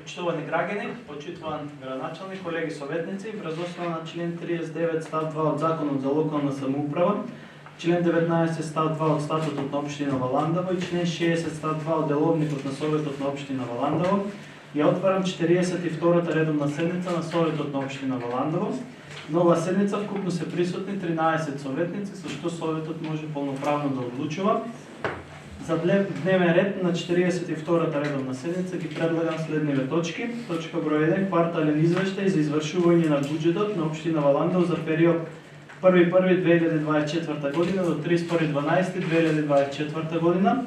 Почитувани граѓани, почитуван градоначалник, колеги советници, врз основа на член 39 став 2 од Законот за локална самоуправа, член 19 став 2 од Статутот на општина Валандово и член 60 став 2 од Деловникот на Советот на општина Валандово, ја отварам 42-та редовна седница на Советот на општина Валандово. На оваа седница вкупно се присутни 13 советници, со што Советот може полноправно да одлучува. За дневен ред на 42-та редовна седница ги предлагам следниве точки. Точка број 1. Квартален извештај за извршување на буџетот на општина Валандово за период 1.1.2024 година до 31.12.2024 година.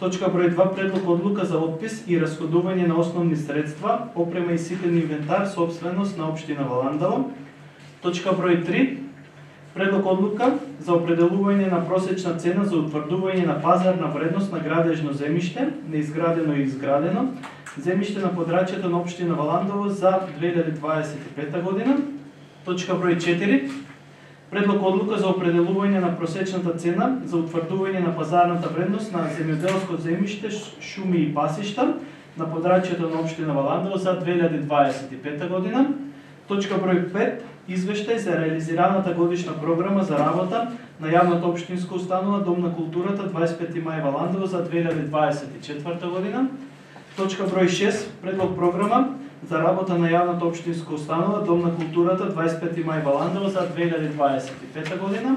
Точка број 2. Предлог одлука за отпис и расходување на основни средства, опрема и ситен инвентар собственост на општина Валандово. Точка број 3. Предлог одлука за определување на просечна цена за утврдување на пазарна вредност на градежно земјиште, неизградено и изградено, земјиште на подрачјето на општина Валандово за 2025 година. Точка број 4. Предлог одлука за определување на просечната цена за утврдување на пазарната вредност на земјоделско земјиште, шуми и пасишта на подрачјето на општина Валандово за 2025 година. Точка број 5. Извештај за реализираната годишна програма за работа на јавната општинска установа Дом на културата 25 мај Валандово за 2024 година. Точка број 6. Предлог програма за работа на јавната општинска установа Дом на културата 25 мај Валандово за 2025 година.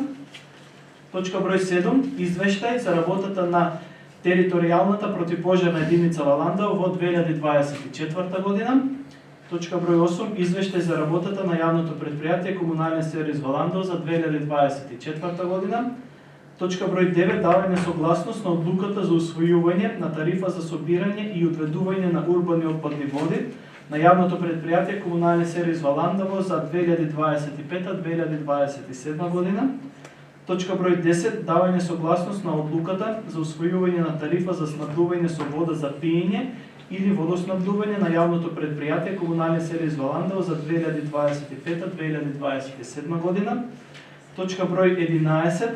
Точка број 7. Извештај за работата на територијалната противпожарна единица Валандово во 2024 година. Точка број 8. Извештај за работата на јавното предпријатие Комунален сервис Валандово за 2024 година. Точка број 9. Давање согласност на одлуката за усвојување на тарифа за собирање и одведување на урбани отпадни води на јавното предпријатие Комунален сервис Валандово за 2025-2027 година. Точка број 10. Давање согласност на одлуката за усвојување на тарифа за снабдување со вода за пиење или водоснабдување на јавното предпријатие Комунален сервис Валандово за 2025-2027 година. Точка број 11.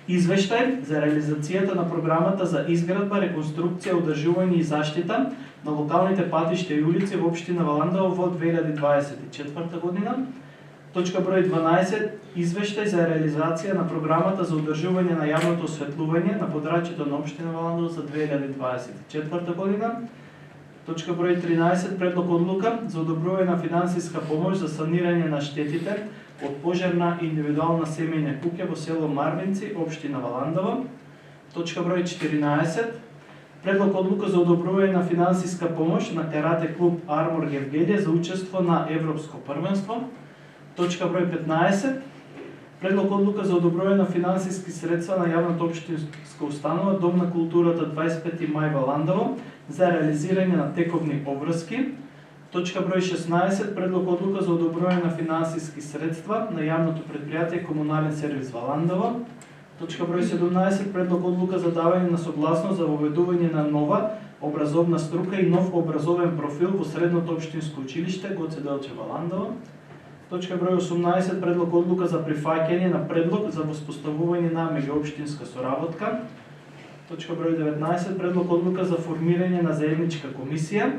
Извештај за реализацијата на програмата за изградба, реконструкција, одржување и заштита на локалните патишта и улици во општина Валандово во 2024 година. Точка број 12. Извештај за реализација на програмата за одржување на јавното осветлување на подрачјето на општина Валандово за 2024 година. Точка број 13. Предлог одлука за одобрување на финансиска помош за санирање на штетите од пожар на индивидуална семејна куќа во село Марвинци, општина Валандово. Точка број 14. Предлог одлука за одобрување на финансиска помош на карате клуб Армор Гевгелија за учество на Европско првенство. Точка број 15. Предлог одлука за одобрување на финансиски средства на јавната општинска установа Дом на културата 25 мај Валандово за реализирање на тековни обврски. Точка број 16. Предлог одлука за одобрување на финансиски средства на јавното предпријатие Комунален сервис Валандово. Точка број 17. Предлог одлука за давање на согласност за воведување на нова образовна струка и нов образовен профил во средното општинско училиште Гоце Делчев Валандово. Точка број 18. Предлог одлука за прифаќање на предлог за воспоставување на меѓуопштинска соработка. Точка број 19. Предлог одлука за формирање на заедничка комисија.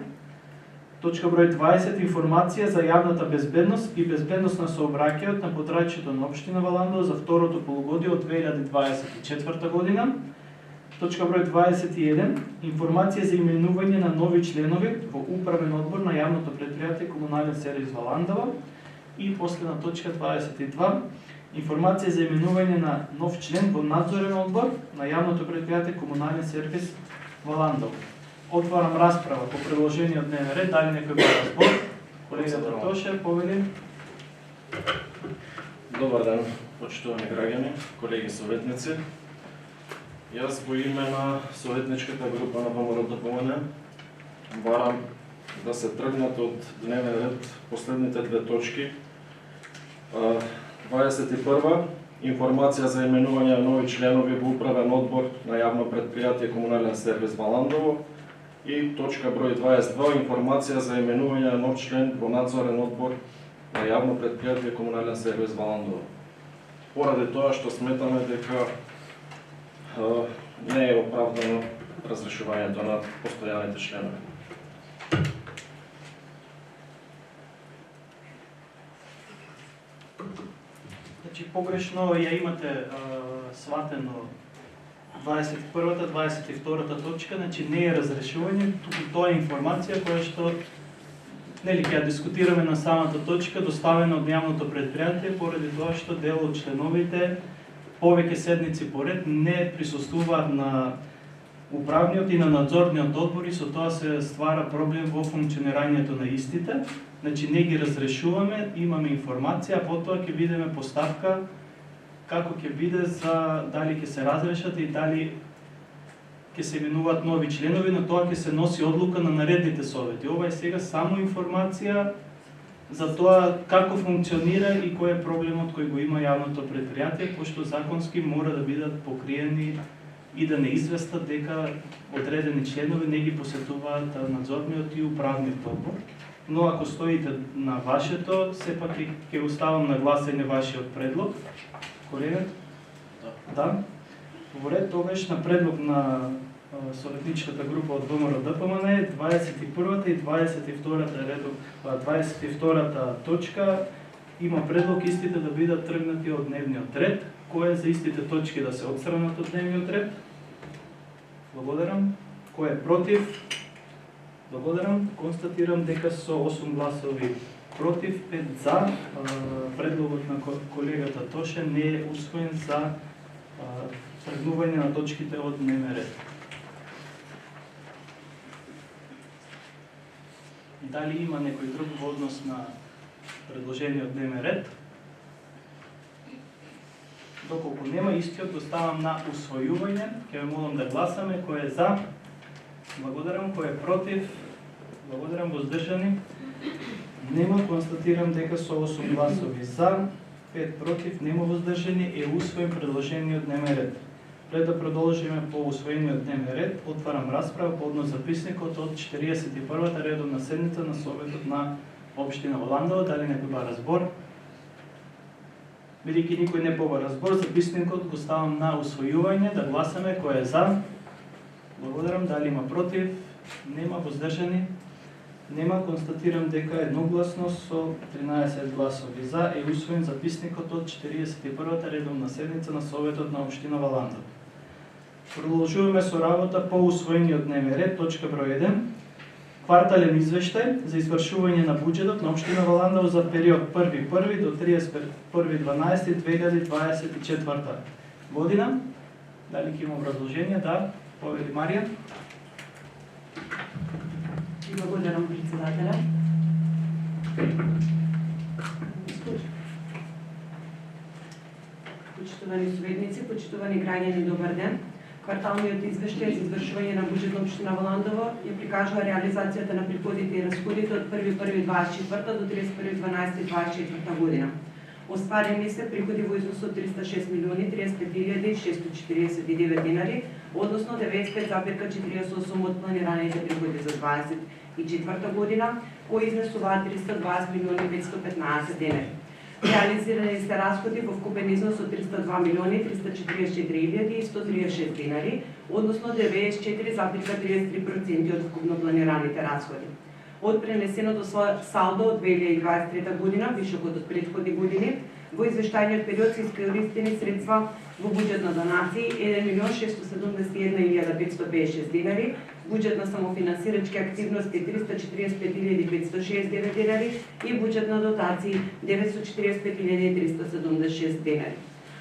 Точка број 20. Информација за јавната безбедност и безбедност на сообраќајот на подрачјето на општина Валандово за второто полугодие од 2024 година. Точка број 21. Информација за именување на нови членови во управен одбор на јавното предпријатие Комунален сервис Валандово. И последна точка 22. Информација за именување на нов член во надзорен одбор на јавното предпријатие Комунален сервис Валандово. Отварам расправа по предложениот дневен ред. Дали некој бара збор? Колегата Тоше, повели. Добар ден, почитувани граѓани, колеги советници. Јас во име на советничката група на ВМРО-ДПМН барам да се тргнат од дневен ред последните две точки. 21. Информација за именување на нови членови во управен одбор на јавно предпријатие Комунален сервис Валандово и точка број 22. Информација за именување на нов член во надзорен одбор на јавно предпријатие Комунален сервис Валандово. Поради тоа што сметаме дека не е оправдано разрешувањето на постојаните членови. Значи погрешно ја имате сватено 21-та, 22-та точка, значи не е разрешување, туку тоа е информација која што нели ќе ја дискутираме на самата точка, доставена од јавното предпријатие, поради тоа што дел од членовите повеќе седници поред не присуствуваат на управниот и на надзорниот одбор и со тоа се ствара проблем во функционирањето на истите. Значи не ги разрешуваме, имаме информација, а потоа ќе видиме поставка како ќе биде за дали ќе се разрешат и дали ќе се именуваат нови членови, но тоа ќе се носи одлука на наредните совети. Ова е сега само информација за тоа како функционира и кој е проблемот кој го има јавното предпријатие, пошто законски мора да бидат покриени и да не известат дека одредени членови не ги посетуваат надзорниот и управниот одбор. Но ако стоите на вашето, сепак ќе оставам на гласење вашиот предлог. Колега? Да. Во ред, тогаш на предлог на советничката група од ВМРО-ДПМН, 21-та и 22-та точка има предлог истите да бидат тргнати од дневниот ред. Кој е за истите точки да се отстранат од дневниот ред? Благодарам. Кој е против? Благодарам. Констатирам дека со 8 гласови против, 5 за, предлогот на колегата Тоше не е усвоен за тргнување на точките од дневен ред. Дали има некој друг во однос на предложениот дневен ред? Доколку нема, истиот го ставам на усвојување. Ќе ве молам да гласаме. Кој е за? Благодарам. Кој е против? Благодарам. Воздржани? Нема. Констатирам дека со 8 гласови за, 5 против, нема воздржани, е усвоен предложениот дневен ред. Пред да продолжиме по усвоениот дневен ред, отварам расправа по однос записникот од 41-та редовна седница на Советот на Општина Валандово. Дали некој бара збор? Бидејќи никој не побара збор, записникот го ставам на усвојување, да гласаме кој е за. Благодарам. Дали има против? Нема. Воздржани? Нема. Констатирам дека едногласно со 13 гласови за е усвоен записникот од 41-та редовна седница на Советот на Општина Валандово. Продолжуваме со работа по усвоениот дневен ред, точка број 1. Квартален извештај за извршување на буџетот на Општина Валандово за период 1.1. до 31.12.2024 година. Дали ќе има образложение? Да. Повели Марија. Благодарам, председателя. Почитувани советници, почитувани граѓани, добар ден. Кварталниот извештај за извршување на буџет на Општина Валандово ја прикажува реализацијата на приходите и расходите од 1.1.24 до 31.12.24 година. Остварени се приходи во износ од 306.035.649 динари, односно 95,48 од планираните приходи за 2024 година, кои изнесуваат 320.515 динари. Реализирани се расходи во вкупен износ од 302.344.136 динари, односно 94,33% од вкупно планираните расходи. Од пренесеното салдо од 2023 година, вишокот од претходни години, во извештајниот период се искористени средства во буџет на донации 1.671.556 динари, буџет на самофинансирачки активности 345.569 динари и буџет на дотации 945.376 динари.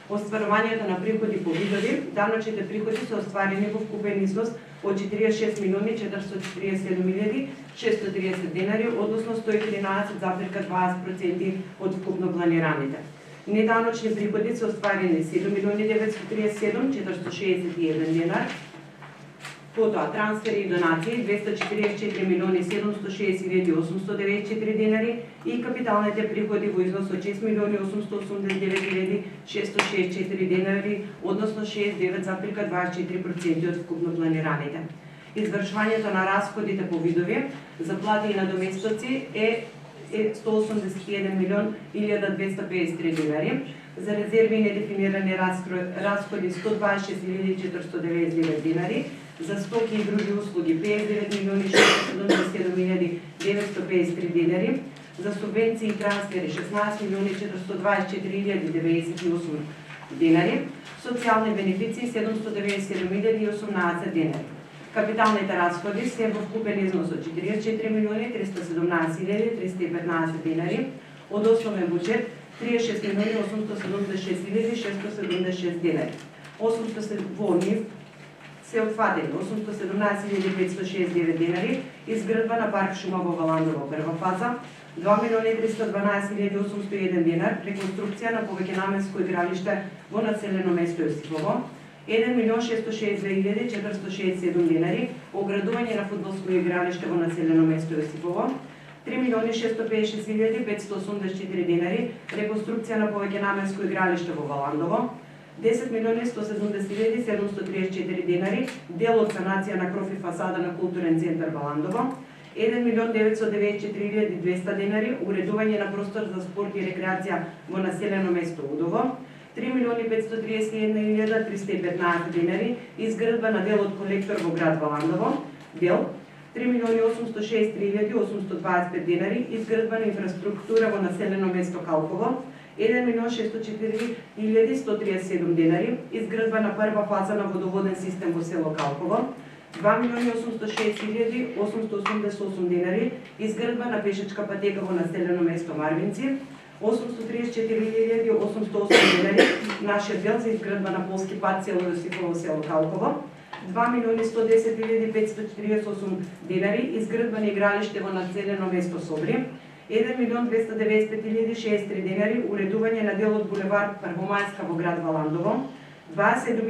Остварувањето на приходи по видови, даночните приходи се остварени во вкупен износ од 46.447.630 динари, односно 113,20% од вкупно планираните. Неданочни приходи се остварени 7.937.461 динар, потоа трансфери и донации 244.760.894 динари и капиталните приходи во износ од 6.889.664 динари, односно 69,24% од вкупно планираните. Извршувањето на расходите по видови за плати и надоместоци е 181.100.253 динари, за резерви и недефинирани расходи 126.499 динари, за стоки и други услуги 59.677.953 динари, За субвенции и трансфери 16 424 098 динари. Социјални бенефиции 797 018 динари. Капиталните разходи се во вкупен износ од 44 317 315 динари. Од основен буџет 36 876 676 динари. Во нив се отфатени 817 569 динари, изградба на парк шума во Валандово прва фаза, 2 312 801 динар, реконструкција на повеќенамensко игралиште во населено место Јосипово, 1 662 467 динари, оградување на фудбалско игралиште во населено место Јосипово, 3 656 584 динари, реконструкција на повеќенамensко игралиште во Валандово, 10 170 734 динари, дел од санација на кров и фасада на културен центар Валандово, 1 994 200 динари, уредување на простор за спорт и рекреација во населено место Удово, 3 531 315 динари, изградба на дел од колектор во град Валандово, дел 3 863 825 динари, изградба на инфраструктура во населено место Калково, 1 604 137 динари, изградба на прва фаза на водоводен систем во село Калково, 2 806 888 динари, изградба на пешачка патека во населено место Марвинци, 834 808 динари, нашиот дел за изградба на полски пат село Јосипово село Калково, 2 110 548 динари, изградба на игралиште во населено место Собри, 1 295 603 динари, уредување на дел од булевар Првомајска во град Валандово, 27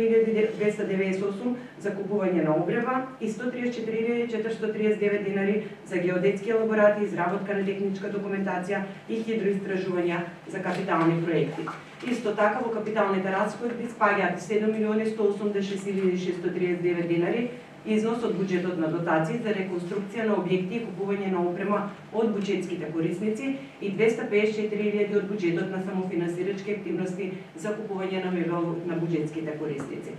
298 за купување на обрева и 134 439 динари за геодетски елаборати, изработка на техничка документација и хидроистражувања за капитални проекти. Исто така во капиталните расходи спаѓаат 7 186 639 динари, износ од буџетот на дотации за реконструкција на објекти и купување на опрема од буџетските корисници и 254.000 од буџетот на самофинансирачки активности за купување на мебел на буџетските корисници.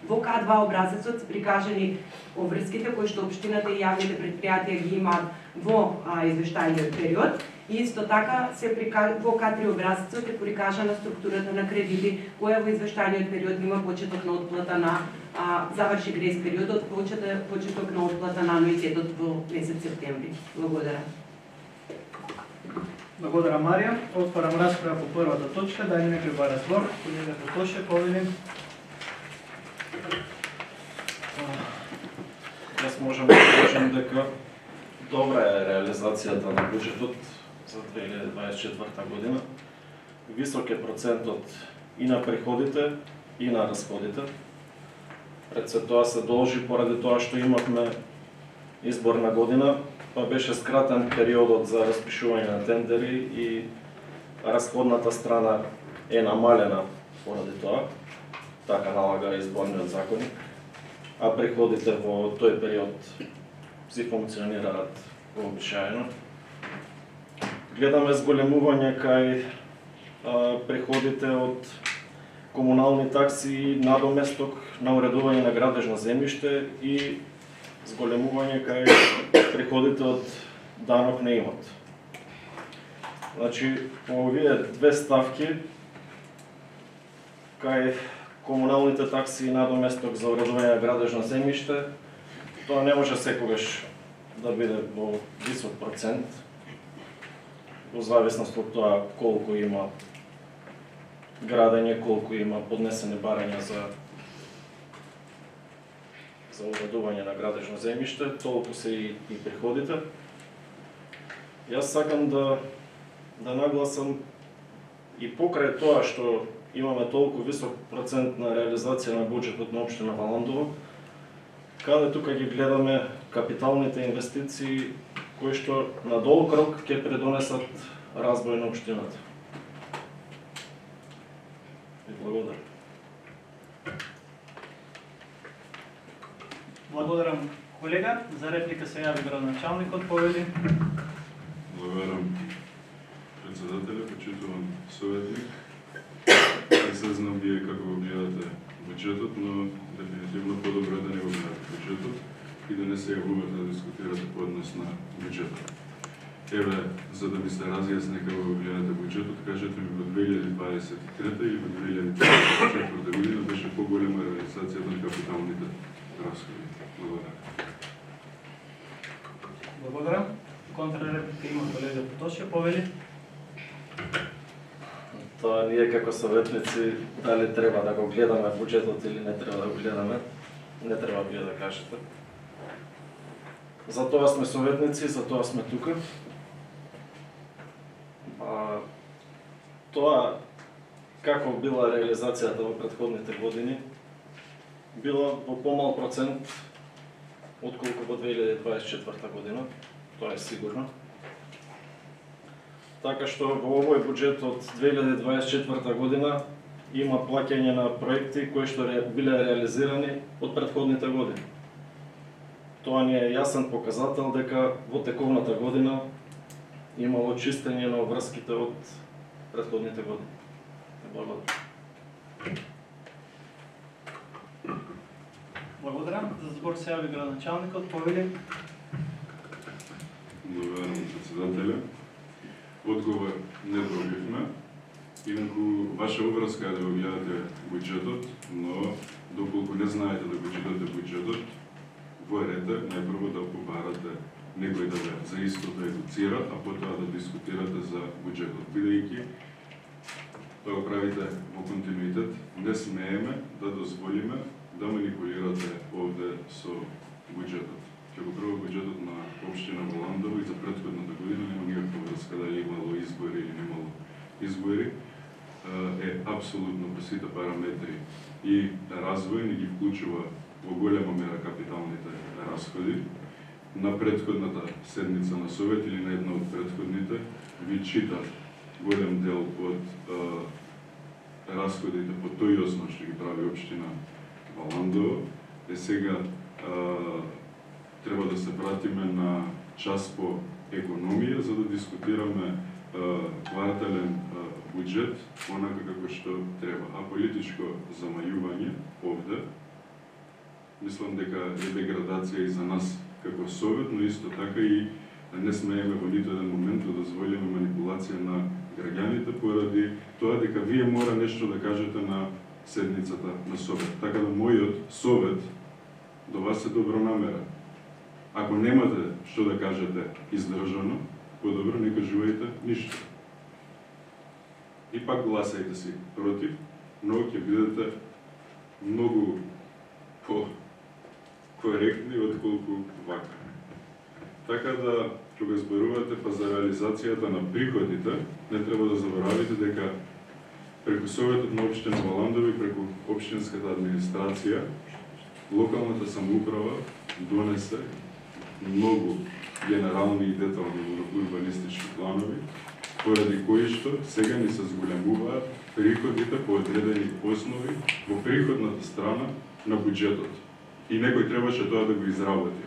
Во К2 образецот се прикажани обврските кои што општината и јавните претпријатија ги имаат во извештајниот период. И исто така во К3 образецот е прикажана структурата на кредити која во извештајниот период има почеток на отплата на заврши грес периодот, почеток на отплата на ануитетот во месец септември. Благодарам. Благодарам, Марија. Отварам расправа по првата точка. Дај некој бара збор. Колегата Тоше, повели. Јас можам да кажам дека добра е реализацијата на буџетот за 2024 година. Висок е процентот и на приходите и на расходите. Пред се тоа се должи поради тоа што имавме изборна година, па беше скратен периодот за распишување на тендери и расходната страна е намалена поради тоа. Така налага изборниот законник. А приходите во тој период си функционираат вообичаено. Гледаме зголемување кај приходите од комунални такси, надоместок на уредување на градежно земјиште и зголемување кај приходите од данок на имот. Значи, овие две ставки кај комуналните такси и надоместок за уредување на градежно земјиште, тоа не може секогаш да биде во висок процент, во зависност од тоа колку има градење, колку има поднесени барања за уредување на градежно земјиште, толку се и приходите. Јас сакам да нагласам и покрај тоа што имаме толку висок процент на реализација на буџетот на општина Валандово, каде тука ги гледаме капиталните инвестиции кои што на долг рок ќе придонесат развој на општината. И благодарам. Благодарам, колега. За реплика се јави градоначалникот, повели. Благодарам, председателя, почитуван советник. Не се знам вие како го гледате буџетот, но дефинитивно подобро да не го гледате буџетот и да не се јавувате да дискутирате по однос на буџетот. еве, за да ми се разјасни како го гледате буџетот, кажете ми во 2023 или во 2024 година беше поголема реализацијата на капиталните расходи. Благодарам. Благодарам. Контрреплика има колега Потошија, повели. Тоа ние како советници дали треба да го гледаме буџетот или не треба да го гледаме, не треба вие да кажете. За тоа сме советници, за тоа сме тука. Тоа како била реализацијата во претходните години, било во помал процент отколку во 2024 година, тоа е сигурно. Така што во овој буџет од 2024 година има плаќање на проекти кои што биле реализирани од претходните години. Тоа ни е јасен показател дека во тековната година имало чистење на врските од претходните години. Благодарам. Благодарам. За збор се јави градоначалникот, повели. Благодарам, председателя. Одговор не добивме. Инаку, ваша обврска е да го гледате буџетот, но доколку не знаете да го читате буџетот, во ред е најпрво да побарате некој да ве за истото едуцира, а потоа да дискутирате за буџетот. Бидејќи тоа го правите во континуитет, не смееме да дозволиме да манипулирате овде со буџетот. Како прво, буџетот на општина Валандово и за претходната година нема никаква врска дали имало избори или немало избори, е апсолутно по сите параметри и развоен и ги вклучува во голема мера капиталните расходи. На претходната седница на Совет или на една од претходните ви чита голем дел од расходите по тој основ што ги прави општина Валандово. Сега треба да се вратиме на час по економија за да дискутираме квартален буџет онака како што треба. А политичко замајување овде мислам дека е деградација и за нас како Совет, но исто така и не смееме во ниту еден момент да дозволиме манипулација на граѓаните поради тоа дека вие мора нешто да кажете на седницата на Совет. Така да мојот совет до вас е добронамерен. Ако немате што да кажете издржано, подобро не кажувајте ништо. И пак гласајте си против, но ќе бидете многу по-коректни отколку вака. Така да, кога зборувате па за реализацијата на приходите, не треба да заборавите дека преку Советот на општина Валандово и преку општинската администрација, локалната самоуправа донесе многу генерални и детални урбанистички планови, поради кои што сега ни се зголемуваат приходите по одредени основи во приходната страна на буџетот. И некој требаше тоа да го изработи.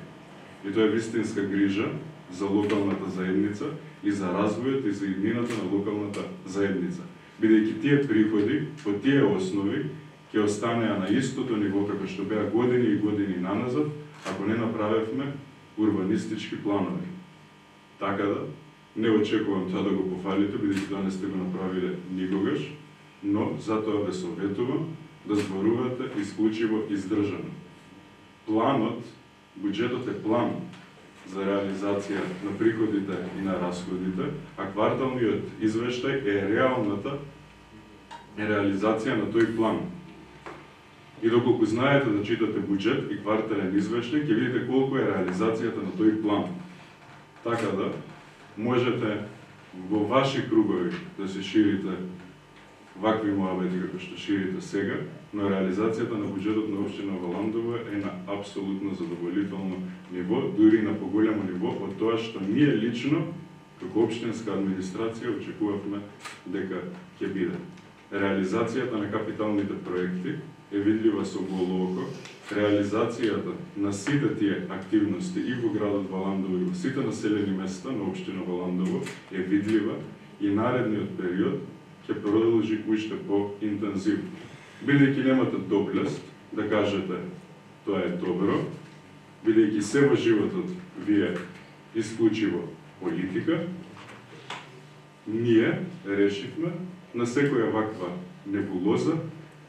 И тоа е вистинска грижа за локалната заедница и за развојот и за иднината на локалната заедница. Бидејќи тие приходи по тие основи ќе останеа на истото ниво како што беа години и години наназад, ако не направевме урбанистички планови. Така да, не очекувам тоа да го пофалите, бидејќи тоа не сте го направиле никогаш, но затоа ве советувам да зборувате исклучиво издржано. Планот, буџетот е план за реализација на приходите и на расходите, а кварталниот извештај е реалната реализација на тој план. И доколку знаете да читате буџет и квартален извештај, ќе видите колку е реализацијата на тој план. Така да, можете во ваши кругови да се ширите вакви муабети како што ширите сега, но реализацијата на буџетот на општина Валандово е на апсолутно задоволително ниво, дури на поголемо ниво од тоа што ние лично, како општинска администрација, очекувавме дека ќе биде. Реализацијата на капиталните проекти е видлива со голо око, реализацијата на сите тие активности и во градот Валандово и во сите населени места на општина Валандово е видлива и наредниот период ќе продолжи уште по-интензивно. Бидејќи немате доблест да кажете тоа е добро, бидејќи се во животот вие исклучиво политика, ние решивме на секоја ваква небулоза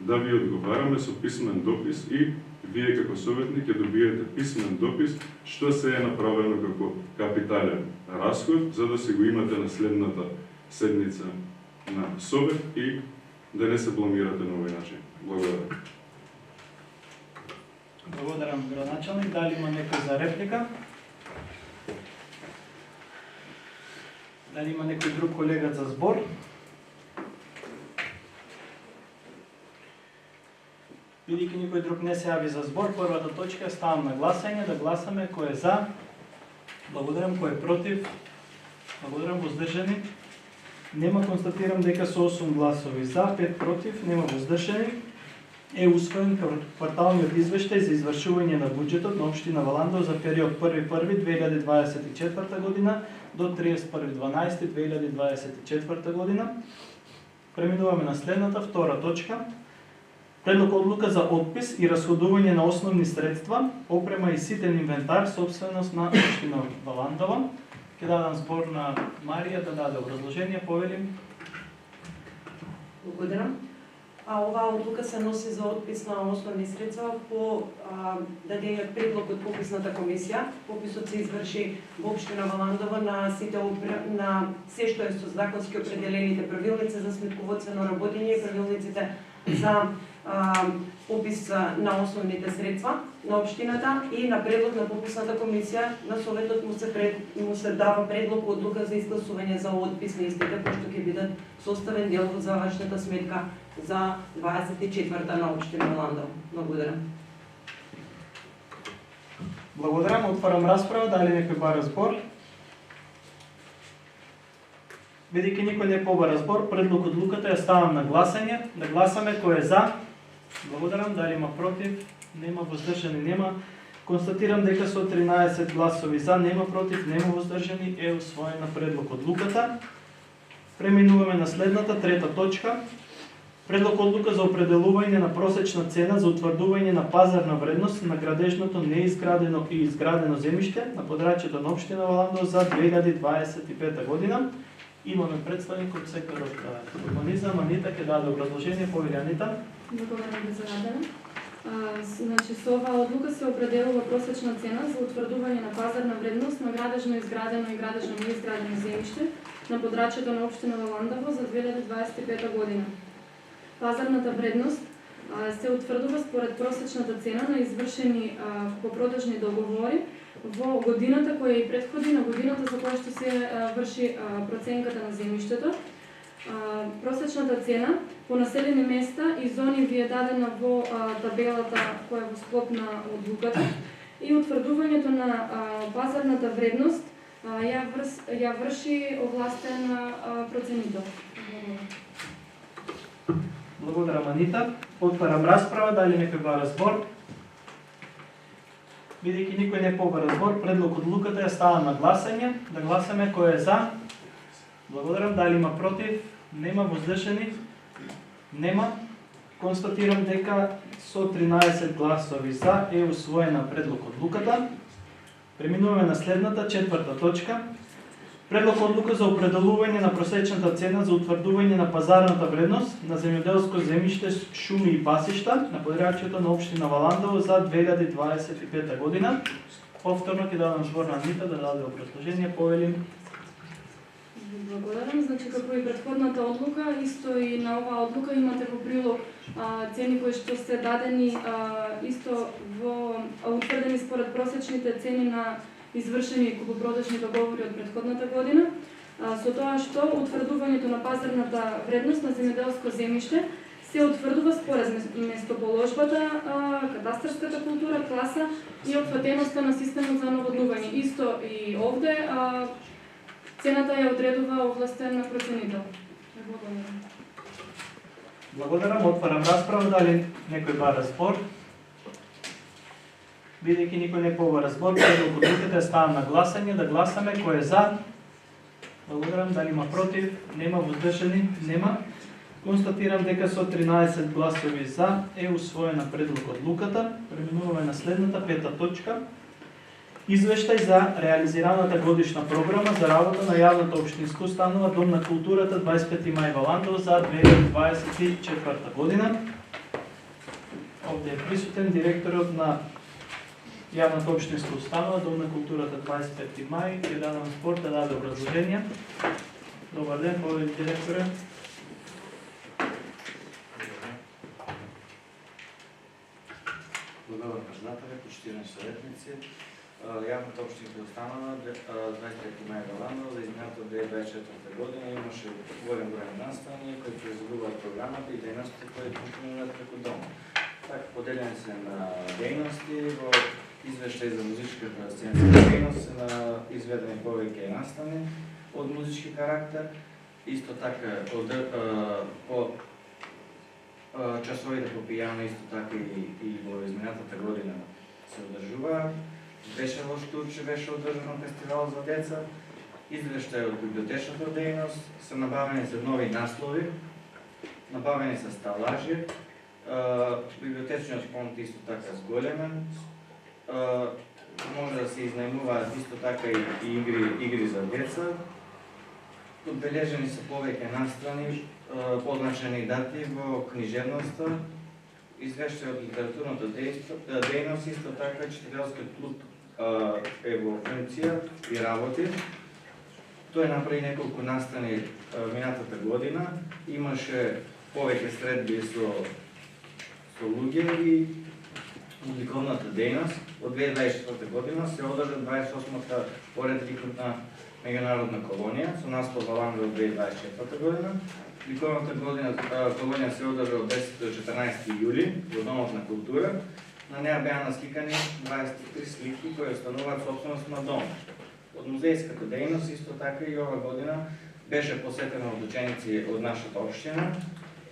да ви одговараме со писмен допис и вие како советник ќе добиете писмен допис што се е направено како капитален расход, за да се го имате на следната седница на совет и да не се бламирате на овој начин. Благодарам. Благодарам, градоначалник. Дали има некој за реплика? Дали има некој друг колега за збор? Бидејќи никој друг не се јави за збор, првата точка ставам на гласање, да гласаме кој е за. Благодарам, кој е против. Благодарам, воздржани. Нема, констатирам дека со 8 гласови за, 5 против, нема воздржани. Е усвоен кварталниот извештај за извршување на буџетот на општина Валандово за период 1.1.2024 година до 31.12.2024 година. Преминуваме на следната, втора точка. Предлог одлука за отпис и расходување на основни средства, опрема и ситен инвентар, собственост на општина Валандово. Ќе дадам збор на Марија да даде образложение, повелим. Благодарам. Оваа одлука се носи за отпис на основни средства по дадениот предлог од пописната комисија. Пописот се изврши во општина Валандово на на се што е со законски определените правилници за сметководствено работење и правилниците за опис на основните средства на општината и на предлог на пописната комисија на советот му се дава предлог одлука за изгласување за отпис на истите, кои што ќе бидат составен дел во завршната сметка за 24-та на општина Валандово. Благодарам. Благодарам, отварам расправа, дали некој бара збор? Бидејќи никој не побара збор, предлог одлуката ја ставам на гласање. Да гласаме кој е за. Благодарам, дали има против? Нема, воздржани нема. Констатирам дека со 13 гласови за, нема против, нема воздржани, е усвоена предлог одлуката. Преминуваме на следната, трета точка. Предлог одлука за определување на просечна цена за утврдување на пазарна вредност на градежното неизградено и изградено земјиште на подрачјето на општина Валандово за 2025 година. Имаме представник од секторот урбанизам, Анита ќе даде образложение, повели Анита. Благодарам председателя. Значи, со оваа одлука се определува просечна цена за утврдување на пазарна вредност на градежно изградено и градежно неизградено земјиште на подрачјето на општина Валандово за 2025 година. Пазарната вредност се утврдува според просечната цена на извршени купопродажни договори во годината која и претходи на годината за која што се врши проценката на земјиштето. Просечната цена по населени места и зони ви е дадена во табелата која е во склоп на одлуката и утврдувањето на пазарната вредност ја врши овластен проценител. Благодарам, Анита. Отварам расправа, дали некој бара збор? Бидејќи никој не побара збор, предлог одлуката ја ставам на гласање. Да гласаме кој е за. Благодарам, дали има против? Нема, воздржани? Нема. Констатирам дека со 13 гласови за е усвоена предлог одлуката. Преминуваме на следната, четврта точка. Предлог одлука за определување на просечната цена за утврдување на пазарната вредност на земјоделско земјиште, шуми и пасишта на подрачјето на општина Валандово за 2025 година. Повторно ќе дадам збор на Анита да даде образложение, повелим. Благодарам. Значи, како и претходната одлука, исто и на оваа одлука имате во прилог цени кои што се дадени исто во утврдени според просечните цени на извршени купопродажни договори од претходната година, со тоа што утврдувањето на пазарната вредност на земјоделско земјиште се утврдува според местоположбата, кадастарската култура, класа и опфатеноста на системот за наводнување. Исто и овде цената ја одредува овластен проценител. Благодарам. Благодарам, отварам расправа, дали некој бара збор? Бидејќи никој не побара збор, предлог одлуката ставам на гласање, да гласаме кој е за. Благодарам, дали има против? Нема, воздржани? Нема. Констатирам дека со 13 гласови за е усвоена предлог одлуката. Преминуваме на следната, пета точка. Извештај за реализираната годишна програма за работа на јавната општинска установа Дом на културата 25 мај Валандово за 2024 година. Овде е присутен директорот на јавната општинска установа Дом на културата 25 мај, ќе дадам спорт да даде образложение. Добар ден, повели директоре. Благодарам председателя, почтени съветници. Јавната општинска установа 25 мај Валандово за измината 2024 година имаше голем број настани кои произведуваат програмата и дејностите кои функционираат преку дома. Така поделени се на дејности во извештај за музичката сценска дејност се на изведени повеќе настани од музички карактер. Исто така по часовите по пијано исто така и во изминатата година се одржуваат. Беше во Штурче, беше одржан фестивал за деца. Извештај од библиотечната дејност, се набавени се нови наслови, набавени се сталажи, библиотечниот фонд исто така зголемен, може да се изнајмуваат исто така и игри за деца. Одбележени се повеќе настрани, позначени дати во книжевноста, извештај од литературната дејност, исто така читателскиот клуб е во функција и работи. Тој направи неколку настани минатата година, имаше повеќе средби со луѓе и публиковната дејност. Од 2024 година се одржа 28-та поред ликутна меѓународна колонија со наслов Валандово од 2024 година. Ликовната колонија се одржа од 10 до 14 јули во Домот на култура. На неа беа насликани 23 слики кои остануваат собственост на дом. Од музејската дејност исто така и ова година беше посетена од ученици од нашата општина,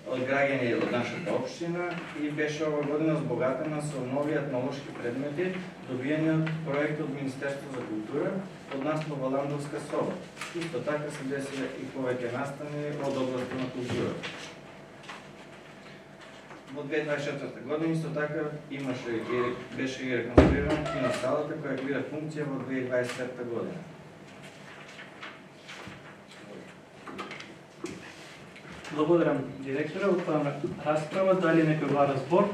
од граѓани од нашата општина и беше ова година збогатена со нови етнолошки предмети добиени од проект од Министерство за култура од наслов Валандовска соба. Исто така се деси и повеќе настани од областта на култура. Во 2024 година исто така беше и реконструирана киносалата која бира функција во 2025 година. Благодарам директора, отварам расправа, дали некој бара збор?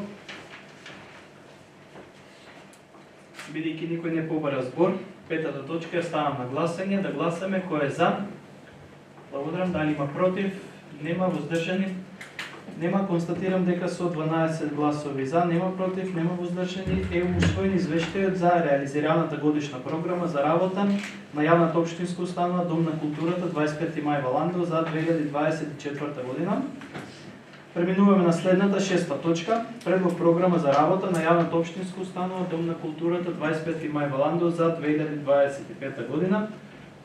Бидејќи никој не побара збор, петата точка ја ставам на гласање, да гласаме кој е за. Благодарам, дали има против? Нема, воздржани? Нема, констатирам дека со 12 гласови за, нема против, нема воздржани, е усвоен извештајот за реализираната годишна програма за работа на јавната општинска установа Дом на културата 25 мај Валандово за 2024 година. Преминуваме на следната шеста точка, предлог програма за работа на јавната општинска установа Дом на културата 25 мај Валандово за 2025 година.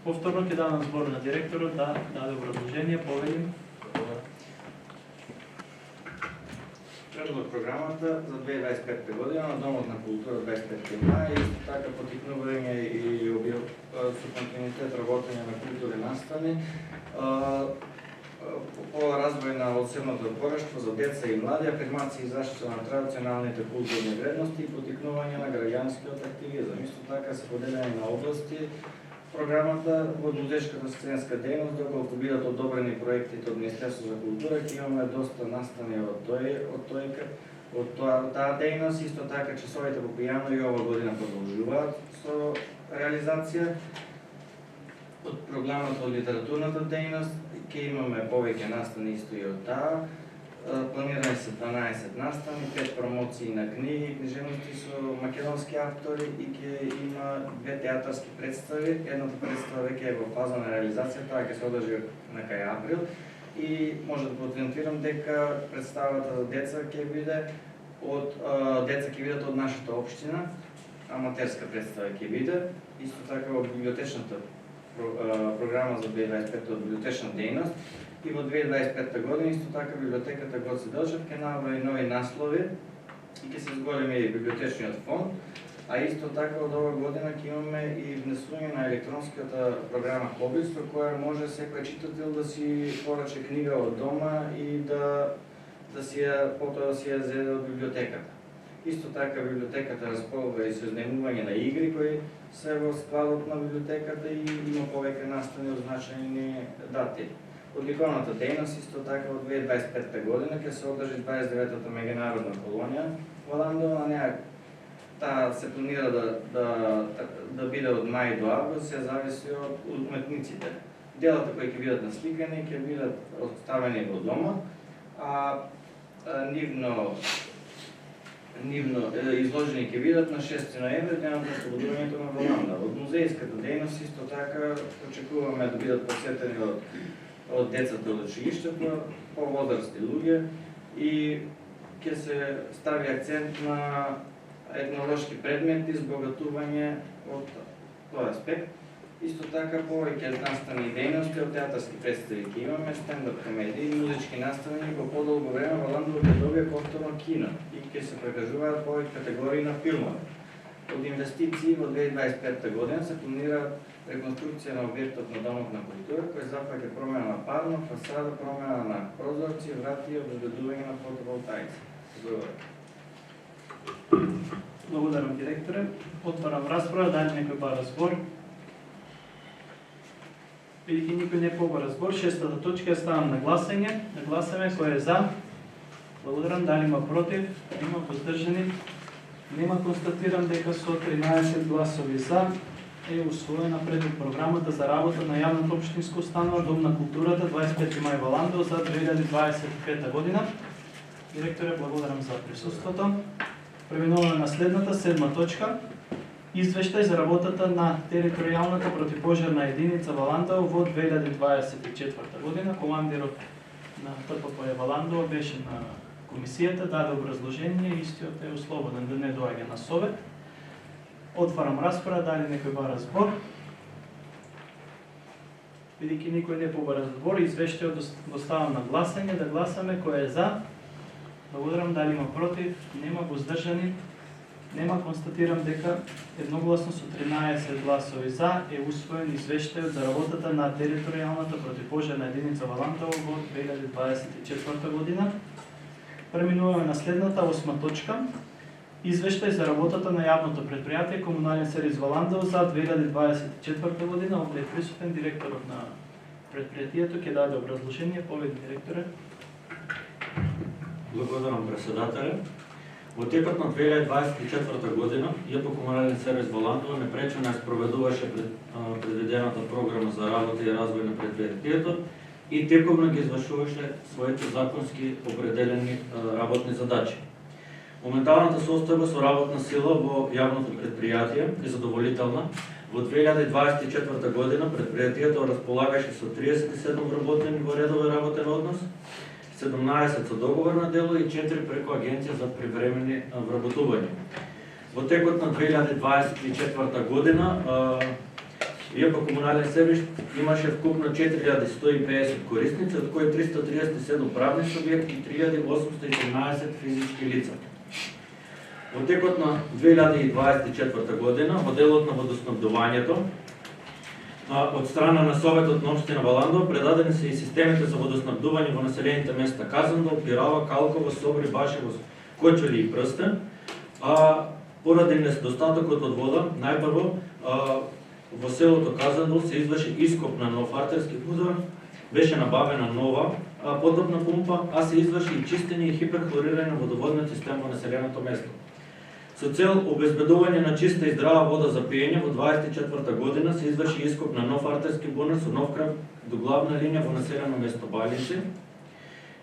Повторно ќе давам збор на директорот да даде образложение, повелим. Предлог програмата за 2025 година на Домот на култура 25 мај и исто така потикнување и со континуитет работење на културни настани по развој на одсебното творештво за деца и млади, афирмација и заштита на традиционалните културни вредности и потикнување на граѓанскиот активизам. Исто така се поделени на области програмата во музејската сценска дејност, доколку бидат одобрени проектите од Министерство за култура, ќе имаме доста настани од таа дејност. Исто така часовите по пијано и ова година продолжуваат со реализација. Од програмата од литературната дејност ќе имаме повеќе настани исто и од таа. Планирани се 12 настани, 5 промоции на книги, книжевности со македонски автори и ќе има 2 театарски представи. Едната представа веќе е во фаза на реализација, таа ќе се одржи на кај април и може да потенцирам дека представата за деца ќе бидат од нашата општина, аматерска представа ќе биде. Исто така во библиотечната програма за 2025 од библиотечна дејност. И во 2025 година исто така библиотеката Гоце Делчев ќе набави нови наслови и ќе се зголеми библиотечниот фонд, а исто така од ова година ќе имаме и внесување на електронската програма Хобит, со која може секој читател да си пораче книга од дома и потоа да си ја зеде од библиотеката. Исто така библиотеката располага и со изнемување на игри кои се во складот на библиотеката и има повеќе настани означени дати. Одликовната дејност исто така во 2025 година ќе се одржи 29-та меѓународна колонија во Ландово, на неа таа се планира да биде од мај до август, се зависи од уметниците. Делата кои ќе бидат насликани ќе бидат оставени во дома, а нивно изложени ќе бидат на 6 ноември, денот на ослободувањето на Валанда. Од музејската дејност исто така очекуваме да бидат посетени од децата од училиштето, повозрасни луѓе и ќе се стави акцент на етнолошки предмети, збогатување од тој аспект. Исто така повеќе настани дејности од театарски представи ќе имаме, стендап комедии, музички настави, по подолго време Валандово ќе добие повторно кино и ќе се прекажуваат повеќе категории на филмови. Од инвестиции во 2025 година се планира реконструкција на објектот на Домот на култура, кој запаѓа промена на парно, фасада, промена на прозорци, врати и обезбедување на фотоволтаици. Благодарам, директоре. Отварам расправа, дали некој бара збор? Бидејќи никој не побара збор, шестата точка ја ставам на гласање. Да гласаме кој е за. Благодарам. Дали има против? Има воздржани? Нема. Констатирам дека со 13 гласови за е усвоена предвид програмата за работа на јавната општинска установа Дом на културата 25 мај во Ландово за 2025 година. Директоре, благодарам за присуството. Преминуваме на следната, 7 точка. Извештај за работата на територијалната противпожарна единица во Ландово во 2024 година. Командирот на ТПП во Ландово беше на комисијата, даде образложение и истиот е услободен да не доаѓа на совет. Отварам расправа, дали некој бара збор? Бидејќи никој не побара збор, извештајот го ставам на гласање, да гласаме кој е за. Благодарам. Дали има против? Нема. Воздржани? Нема. Констатирам дека едногласно со 13 гласови за е усвоен извештајот за работата на територијалната противпожарна единица во Ландово во 2024 година. Преминуваме на следната, 8 точка. Извештај за работата на јавното предпријатие Комунален сервис во Ландово за 2024 година. Овде е присутен директорот на предпријатието, ќе даде образложение. Поведи, директоре. Благодарам, председателе. Во текот на 2024 година ЈП Комунален сервис во Ландово непречено спроведуваше предвидената програма за работа и развој на предпријатието и тековно ги извршуваше своите законски определени работни задачи. Моменталната состојба со работна сила во јавното предпријатие е задоволителна. Во 2024 година предпријатието располагаше со 37 вработени во редовен работен однос, 17 со договор на дело и 4 преку агенција за привремени вработувања. Во текот на 2024 година ЈП Комунален сервис имаше вкупно 4150 корисници, од кои 337 правни субјекти и 3813 физички лица. Во текот на 2024 година, во делот на водоснабдувањето, од страна на Советот на општина Валандово предадени се и системите за водоснабдување во населените места Казандол, Пирава, Калково, Собри, Башево, Кочули и Прстен. Поради недостатокот од вода, најпрво во селото Казандол се изврши ископ на нов артерски пудор, беше набавена нова потопна пумпа, а се изврши и чистење и хиперхлорирање на водоводната система во населеното место. Со цел обезбедување на чиста и здрава вода за пиење, во 2024 година се изврши ископ на нов артерски бунар со нов крак до главна линија во населено место Балинци.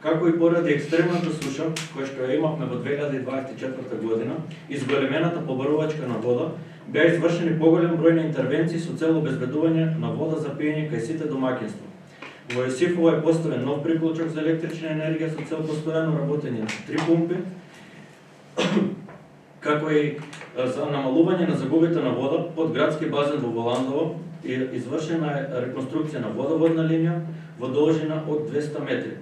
Како и поради екстремната суша, која што ја имавме во 2024 година, и зголемената побарувачка на вода, беа извршени поголем број на интервенции со цел обезбедување на вода за пиење кај сите домаќинства. Во Јосифово е поставен нов приклучок за електрична енергија со цел постојано работење на 3 пумпи, како и за намалување на загубите на вода под градски базен во Валандово и извршена е реконструкција на водоводна линија во должина од 200 метри.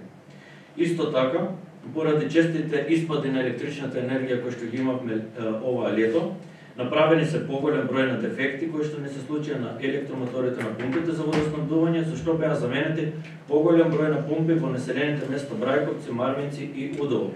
Исто така, поради честите испади на електричната енергија кои што ги имавме оваа лето, направени се поголем број на дефекти кои што не се случија на електромоторите на пумпите за водоснабдување, со што беа заменети поголем број на пумпи во населените места Брајковци, Марвинци и Удово.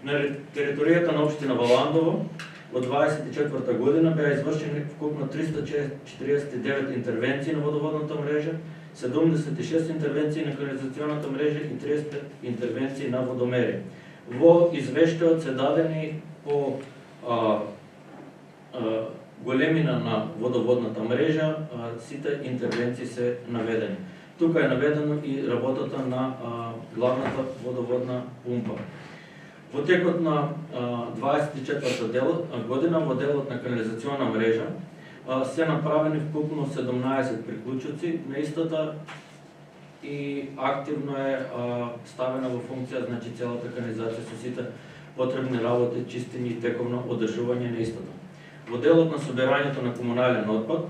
На територијата на општина Валандово од 24 година беа извршени вкупно 349 интервенции на водоводната мрежа, 76 интервенции на канализационната мрежа и 35 интервенции на водомери. Во извештајот се дадени по големина на водоводната мрежа, сите интервенции се наведени. Тука е наведено и работата на главната водоводна пумпа. Во текот на 24 година во делот на канализационна мрежа се направени вкупно 17 приклучоци на истата и активно е ставена во функција, значи целата канализација со сите потребни работи, чистење и тековно одржување на истата. Во делот на собирањето на комунален отпад,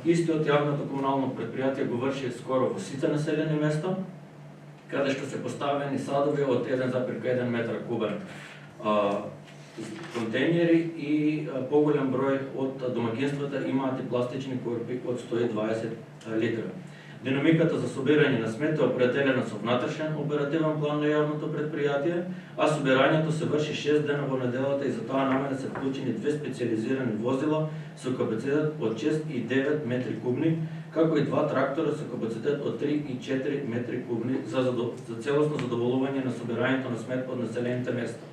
истиот јавното комунално предпријатие го врши скоро во сите населени места, каде што се поставени садови од 1,1 метар кубен контейнери и поголем број од домаќинствата имаат и пластични корпи од 120 литра. Динамиката за собирање на смет е определена со внатрешен оперативен план на јавното предпријатие, а собирањето се врши 6 дена во неделата и за таа намера се вклучени 2 специализирани возила со капацитет од 6 и 9 метри кубни, како и 2 трактора со капацитет од 3 и 4 метри кубни за целосно задоволување на собирањето на смет од населените места.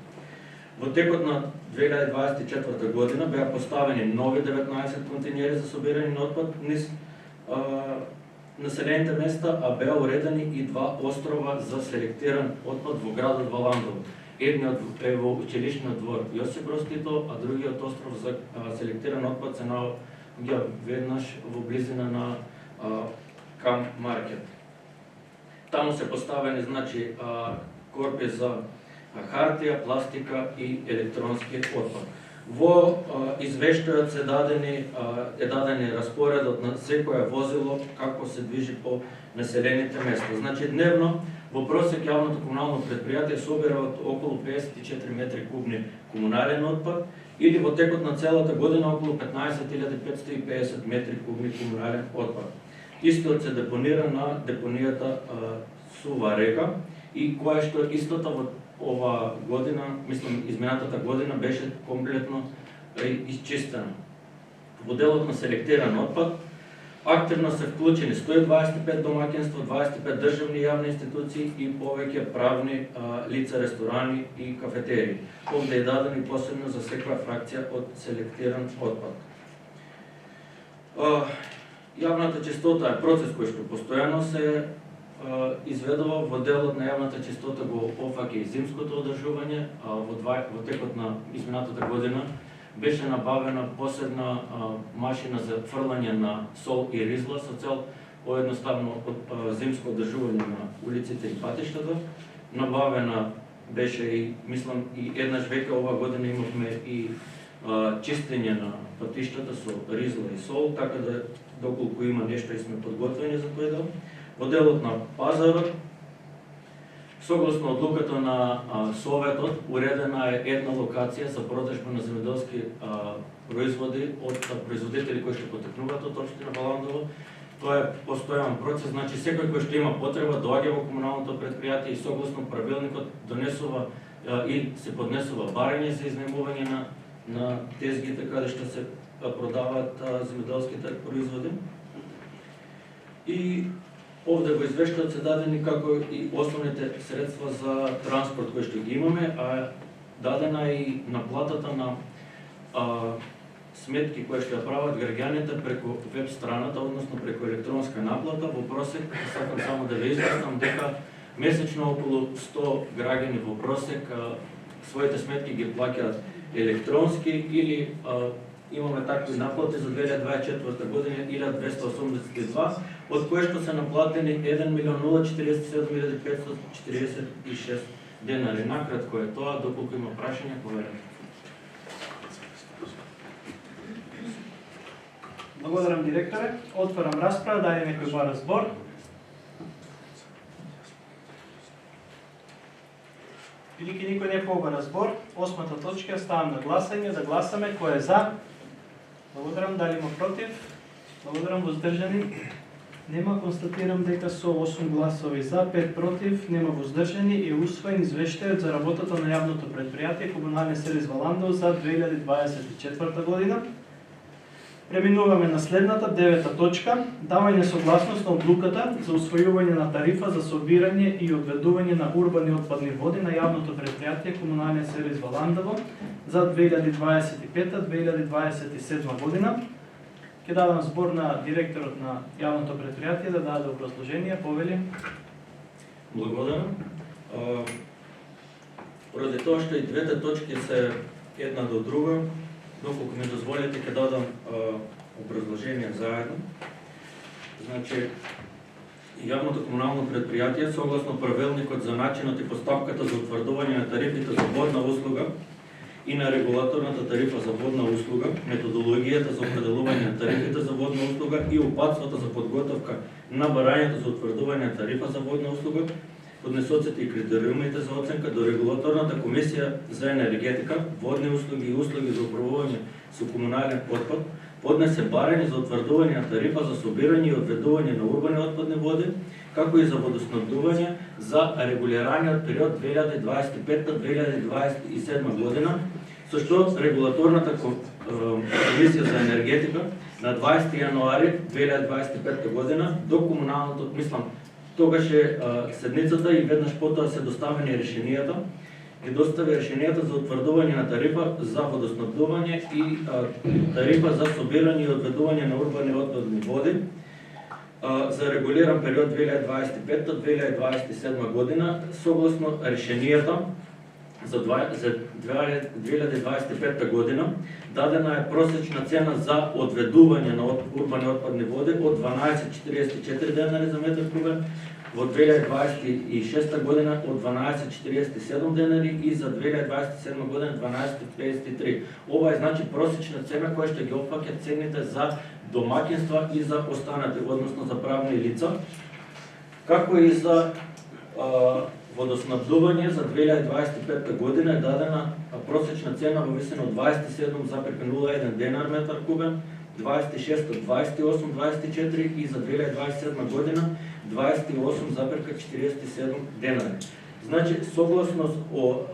Во текот на 2024 година беа поставени нови 19 контейнери за собирање на отпад низ населените места, а беа уредени и 2 острова за селектиран отпад во градот Валандово. Едниот е во училишниот двор Јосип Броз Тито, а другиот остров за селектиран отпад се наоѓа веднаш во близина на Кам Маркет. Таму се поставени, значи, корпи за хартија, пластика и електронски отпад. Во извештајот е дадени распоредот на секое возило како се движи по населените места. Значи дневно во просек јавното комунално предпријатие собира од околу 54 метри кубни комунален отпад или во текот на целата година околу 15.550 метри кубни комунален отпад. Истиот се депонира на депонијата Сува река и која што истата во ова година, мислам изминатата година, беше комплетно изчистена. Во делот на селектиран отпад активно се вклучени 125 домаќинства, 25 државни јавни институции и повеќе правни лица, ресторани и кафетерии. Овде е дадено и посебно за секоја фракција од селектиран отпад. Јавната чистота е процес кој што постојано се изведува. Во делот на јавната чистота го опфаќа и зимското одржување, а во текот на изминатата година беше набавена посебна машина за фрлање на сол и ризла со цел поедноставно зимско одржување на улиците и патиштата. Набавена беше и, мислам, и еднаш веќе ова година имавме и чистење на патиштата со ризла и сол, така да доколку има нешто и сме подготвени за тој дел. Во делот на пазарот, согласно одлуката на Советот, уредена е една локација за продажба на земјоделски производи од производители кои што потекнуваат од општина Валандово. Тоа е постојан процес, значи секој кој што има потреба доаѓа во комуналното предпријатие и согласно правилникот донесува и се поднесува барање за изнајмување на тезгите каде што се продаваат земјоделските производи. И овде во извештајот се дадени како и основните средства за транспорт кои што ги имаме, а дадена и наплатата на сметки кои што ја прават граѓаните преку веб страната, односно преку електронска наплата. Во просек, сакам само да ве известам дека месечно околу 100 граѓани во просек своите сметки ги плаќаат електронски или имаме такви наплати за 2024 година 1282, од кои што се наплатени 1.047.546 денари. Накратко е тоа, доколку има прашања, поверете. Благодарам, директоре. Отварам расправа, дај некој бара збор. Велики никој не побара збор. 8-та точка ставам на гласање, да гласаме кој е за. Благодарам, дали има против? Благодарам, воздржани? Нема, констатирам дека со 8 гласови за, 5 против, нема воздржани и усвоен извештајот за работата на јавното предпријатие Комунален сервис Валандово за 2024 година. Преминуваме на следната 9 точка, давање согласност на одлуката за усвојување на тарифа за собирање и одведување на урбани отпадни води на јавното предпријатие Комунален сервис Валандово за 2025-2027 година. Ќе давам збор на директорот на јавното предпријатие да даде образложение, повели. Благодарам. Поради тоа што и двете точки се една до друга, доколку ми дозволите ќе дадам образложение заедно. Значи, јавното комунално предпријатие согласно правилникот за начинот и постапката за утврдување на тарифите за водна услуга и на регулаторната тарифа за водна услуга, методологијата за определување на тарифите за водна услуга и упатствата за подготовка на барањето за утврдување на тарифа за водна услуга, поднесоците и критериумите за оценка до регулаторната комисија за енергетика, водни услуги и услуги за управување со комунален отпад, поднесе барање за утврдување на тарифа за собирање и одведување на урбани отпадни води, како и за водоснабдување за регулираниот период 2025-2027 година, со што регулаторната комисија за енергетика на 20 јануари 2025 година до комуналното, мислам, тогаш е седницата и веднаш потоа се доставени решенијата, ги достави решенијата за утврдување на тарифа за водоснабдување и тарифа за собирање и одведување на урбани отпадни води за регулиран период 2025-2027 година, согласно решенијата за 2025 година, дадена е просечна цена за одведување на урбани отпадни води од 12,44 денари за метар кубен, во 2026 година од 12,47 денари и за 2027 година 12,53. Ова е значи просечна цена која што ги опфаќа цените за домаќинства и за останати, односно за правни лица, како и за водоснабдување за 2025 година е дадена просечна цена во висина од 27,01 денар метар кубен, 26 28,24 и за 2027 година 28,47 денари. Значи, согласно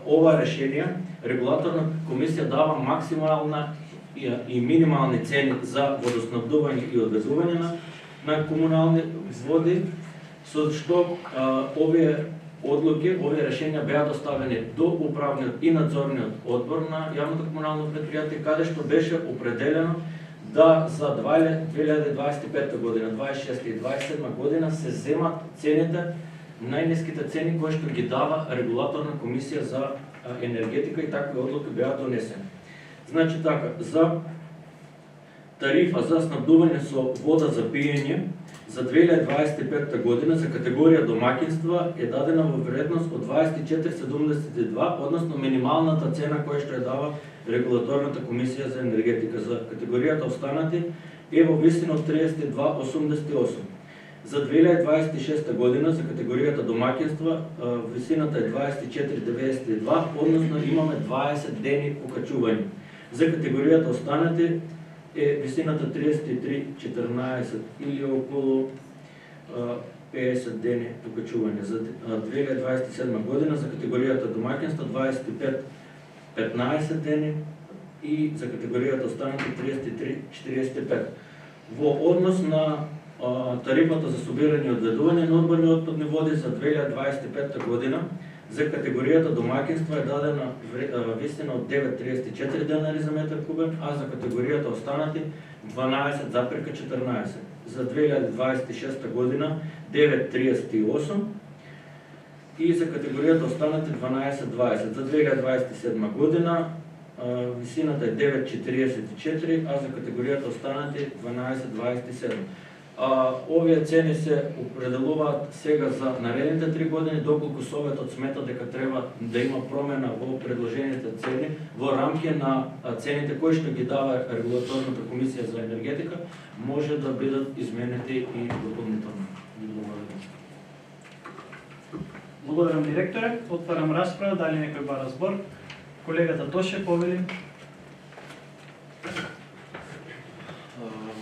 ова решение, регулаторна комисија дава максимална и минимални цени за водоснабдување и одведување на комунални води, со што овие одлуки, овие решенија беа доставени до управниот и надзорниот одбор на јавното комунално предпријатие, каде што беше определено да за 2025 година, 26 и 27 година се земат цените, најниските цени кои што ги дава регулаторна комисија за енергетика и такви одлуки беа донесени. Значи така, за тарифа за снабдување со вода за пиење за 2025 година за категорија домаќинства е дадена во вредност од 24,72, односно минималната цена која што ја дава регулаторната комисија за енергетика. За категоријата останати е во висина од 32,88. За 2026 година за категоријата домаќинства висината е 24,92, односно имаме 20 дени покачување. За категоријата останати е висината 33,14 или околу 50 дени покачување. За 2027 година за категоријата домаќинства 25,15 дени и за категоријата останати 33,45. Во однос на тарифата за собирање и одведување на урбани отпадни води за 2025 година за категоријата домаќинства е дадена висина од 9,34 денари за метар кубен, а за категоријата останати 12,14. За 2026 година 9,38 и за категоријата останати 12,20. За 2027 година висината е 9,44, а за категоријата останати 12,27. Овие цени се определуваат сега за наредните 3 години, доколку Советот смета дека треба да има промена во предложените цени во рамки на цените кои што ги дава регулаторната комисија за енергетика, може да бидат изменети и дополнително. Благодарам, директоре. Отварам расправа, дали некој бара збор? Колегата Тоше повели.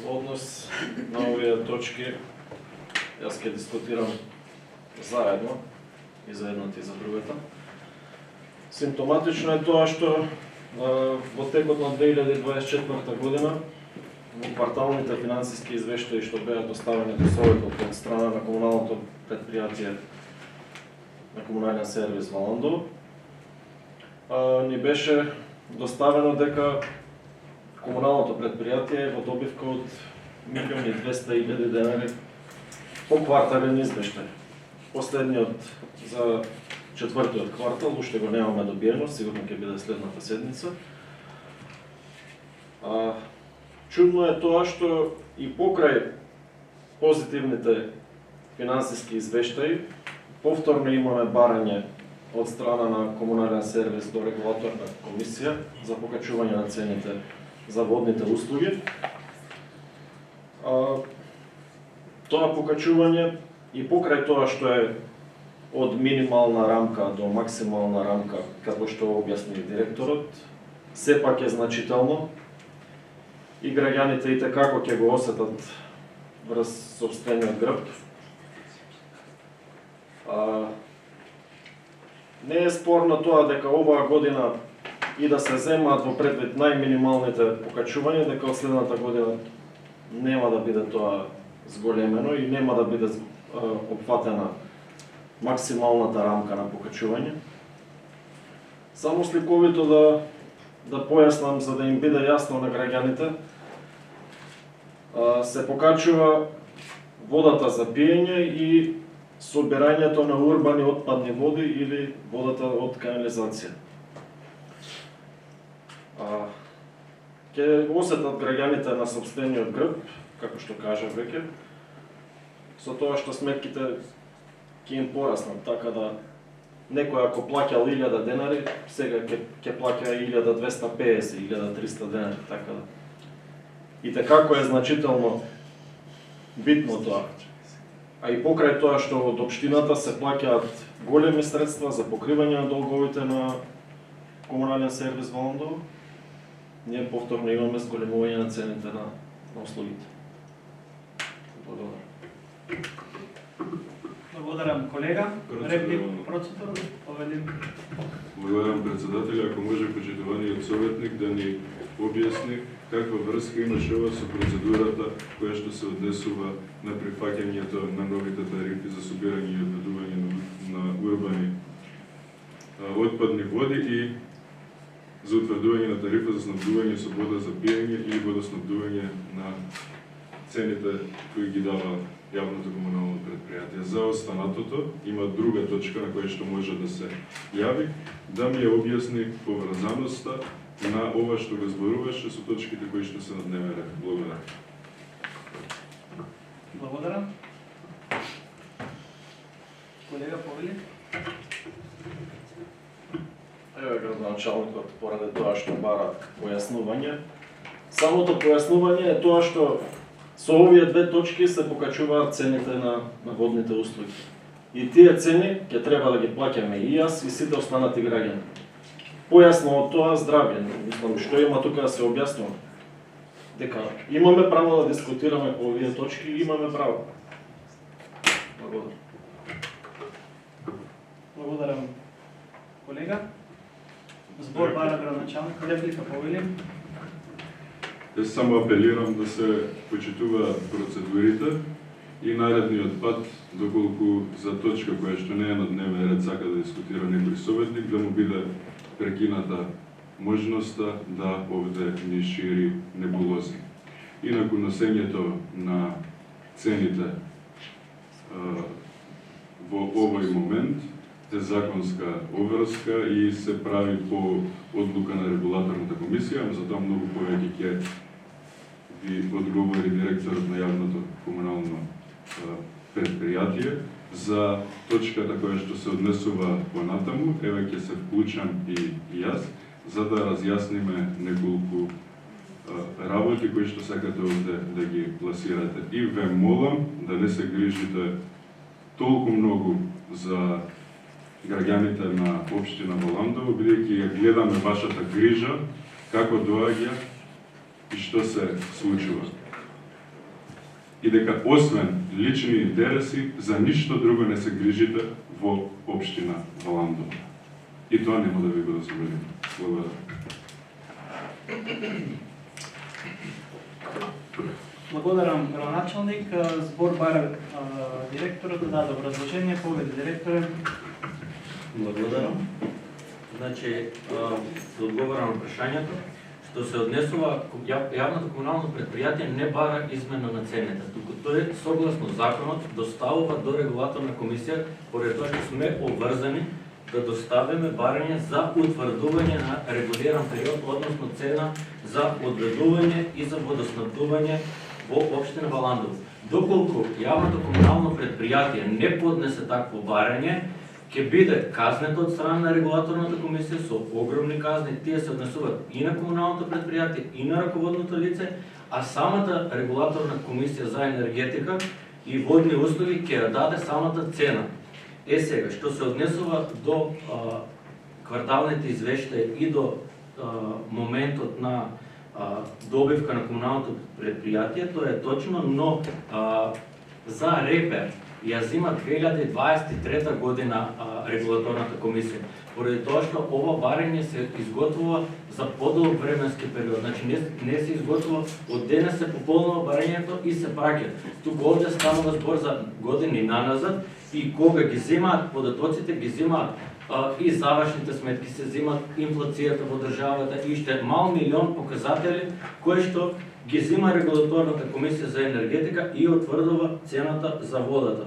Во однос на овие точки Токаш ќе дискутирам заедно и за едната и за другата. Симптоматично е тоа што во текот на 2024 година во кварталните финансиски извештаи што беа доставени до Советот од страна на комуналното предпријатие на комунален сервис Валандово, ни беше доставено дека комуналното предпријатие е во добивка од 1.200.000 денари по квартален извештај. Последниот за четвртиот квартал уште го немаме добиено, сигурно ќе биде следната седмица. Чудно е тоа што и покрај позитивните финансиски извештаи, повторно имаме барање од страна на комунален сервис до регулаторна комисија за покачување на цените за водните услуги. Тоа покачување и покрај тоа што е од минимална рамка до максимална рамка, како што објасни директорот, сепак е значително и граѓаните итекако ќе го осетат врз сопствениот грб. Не е спорно тоа дека оваа година и да се земаат во предвид најминималните покачувања, дека од следната година нема да биде тоа зголемено и нема да биде опфатена максималната рамка на покачување. Само сликовито да појаснам, за да им биде јасно на граѓаните, се покачува водата за пиење и собирањето на урбани отпадни води или водата од канализација. Ќе осетат граѓаните на сопствениот грб, како што кажав веќе, со тоа што сметките ќе им пораснат, така да некој ако плаќал 1000 денари, сега ќе плаќа 1250, 1300 денари, така да. И како е значително битно тоа. А и покрај тоа што од општината се плаќаат големи средства за покривање на долговите на комунален сервис Валандово, ние повторно имаме зголемување на цените на услугите. Благодарам. Благодарам, колега. Реплик, процедура, повелим. Благодарам, председатели. Ако може почитуваниот советник да ни објасни каква врска имаше ова со процедурата која што се однесува на прифаќањето на новите тарифи за собирање и одведување на урбани отпадни води и за утврдување на тарифа за снабдување со вода за пиење или водоснабдување на цените кои ги дава јавното комунално предпријатие. За останатото има друга точка на која што може да се јави, да ми ја објасни поврзаноста на ова што го зборуваше со точките кои што се на дневен ред. Благодарам. Благодарам. Колега Повели. Еве градоначалникот поради тоа што бара појаснување. Самото појаснување е тоа што со овие две точки се покачуваат цените на водните услуги. И тие цени ќе треба да ги плаќаме и јас и сите останати граѓани. Појасно од тоа здравје, мислам што има тука да се објаснува. Дека имаме право да дискутираме по овие точки и имаме право. Благодарам. Благодарам, колега. Збор бара градоначалник, реплика Повели. Јас само апелирам да се почитува процедурите и наредниот пат, доколку за точка која што не е на дневен ред сака да дискутира некој советник, да му биде прекината можноста да овде ни шири небулози. Инаку носењето на цените во овој момент е законска обврска и се прави по одлука на регулаторната комисија, но за тоа многу повеќе ќе ви одговори директорот на јавното комунално предпријатие за точката која што се однесува понатаму. Еве ќе се вклучам и јас за да разјасниме неколку работи кои што сакате овде да ги пласирате. И ве молам да не се грижите толку многу за граѓаните на општина Валандово, бидејќи ја гледаме вашата грижа, како доаѓа и што се случува. и дека освен лични интереси, за ништо друго не се грижите во општина Валандово. И тоа нема да ви го дозволиме. Благодарам. Благодарам, градоначалник. Збор бара директорот да даде образложение. Поведе директоре. Благодарам. Значи, да одговорам на прашањето. Што се однесува, јавното комунално предпријатие не бара измена на цените, туку тој согласно законот доставува до регулаторна комисија, поради тоа што сме обврзани да доставиме барање за утврдување на регулиран период, односно цена за одведување и за водоснабдување во општина Валандово. Доколку јавното комунално предпријатие не поднесе такво барање, ќе биде казнето од страна на регулаторната комисија со огромни казни. Тие се однесуваат и на комуналното предпријатие, и на раководното лице, а самата регулаторна комисија за енергетика и водни услуги ќе ја даде самата цена. Сега, што се однесува до кварталните извештаи и до моментот на добивка на комуналното предпријатие, тоа е точно, но за репер ја зима 2023 година регулаторната комисија. Поради тоа што ова барање се изготвува за подолг временски период. Значи не се изготвува од денес се пополнува барањето и се праќа. Туку овде станува збор за години наназад и кога ги земаат податоците, ги земаат и завршните сметки, се земаат инфлацијата во државата и уште мал милион показатели кои што ги зема регулаторната комисија за енергетика и утврдува цената за водата.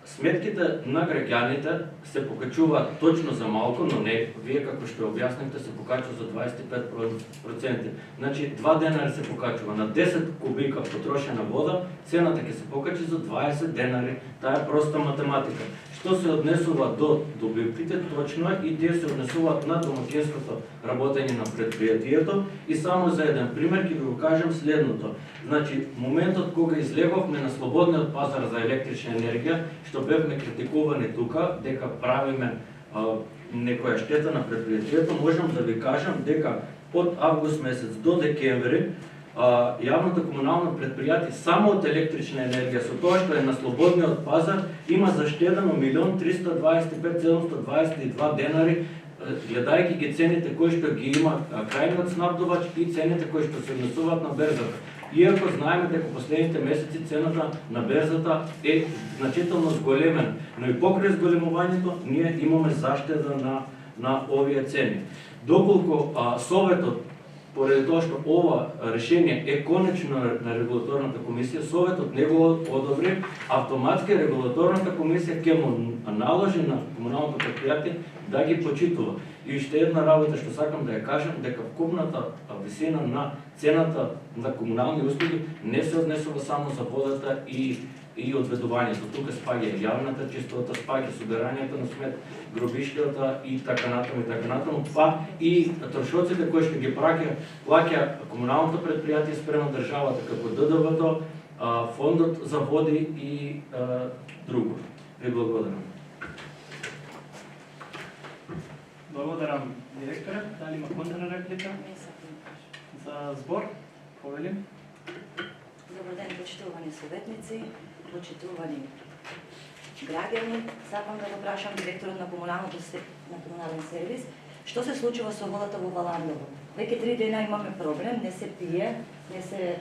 Сметките на граѓаните се покачуваат точно за малку, но не вие како што објаснивте се покачува за 25%. Значи 2 денари се покачува на 10 кубика потрошена вода, цената ќе се покачи за 20 денари. Таа е проста математика. Што се однесува до добивките, точно е и тие се однесуваат на домакинското работење на предпријатието и само за еден пример ќе ви го кажам следното. Значи, моментот кога излеговме на слободниот пазар за електрична енергија, што бевме критикувани тука, дека правиме некоја штета на предпријатието, можам да ви кажам дека од август месец до декември јавното комунално предпријатие само од електрична енергија со тоа што е на слободниот пазар има заштедено 1.325.722 денари, гледајќи ги цените кои што ги има крајниот снабдувач и цените кои што се однесуваат на берзата. Иако знаеме дека последните месеци цената на берзата е значително зголемена, но и покрај зголемувањето ние имаме заштеда на овие цени. Доколку Советот, поради тоа што ова решение е конечно на регулаторната комисија, Советот не го одобри, автоматски регулаторната комисија ќе му наложи на комуналното предпријатие да ги почитува. И уште една работа што сакам да ја кажам, дека вкупната висина на цената на комунални услуги не се однесува само за водата и одведувањето. Тука спаѓа јавната чистота, спаѓа собирањето на смет, гробиштата и така натаму, па и трошоците кои што ги плаќа комуналното предпријатие спрема државата како ДДВ-то, фондот за води и друго. Ви благодарам. Благодарам, директоре. Дали има контрреплика? За збор? Повелим. Добар ден, почитувани советници, почитувани граѓани. Сакам да го прашам директорот на комунален сервис, што се случува со водата во Валандово? Веќе 3 дена имаме проблем, не се пие, не се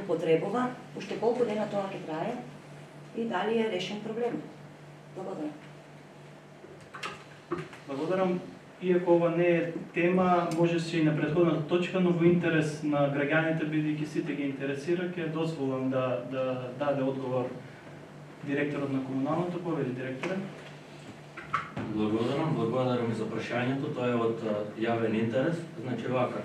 употребува. Уште колку дена тоа ќе трае и дали е решен проблем? Благодарам. Благодарам. Иако ова не е тема, може се и на претходната точка, но во интерес на граѓаните, бидејќи сите ги интересира, ќе дозволам да даде одговор директорот на комуналното. Повели, директоре. Благодарам и за прашањето, тоа е од јавен интерес. Значи вака,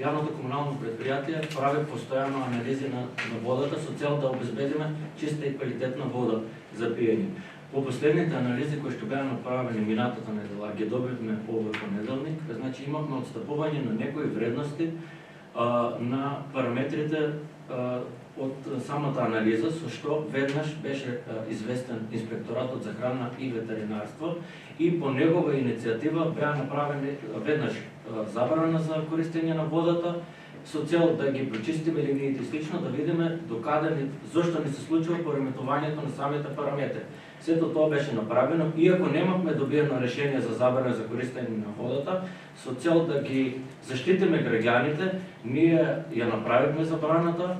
јавното комунално предпријатие прави постојано анализи на водата со цел да обезбедиме чиста и квалитетна вода за пиење. По последните анализи кои што беа направени минатата недела, ги добивме овој понеделник, значи имавме отстапување на некои вредности на параметрите од самата анализа, со што веднаш беше известен инспекторатот за храна и ветеринарство и по негова иницијатива беа направени веднаш забрана за користење на водата со цел да ги прочистиме линиите и слично, да видиме зошто не се случува пореметувањето на самите параметри. Сето тоа беше направено, иако немавме добиено решение за забрана за користење на водата, со цел да ги заштитиме граѓаните, ние ја направивме забраната.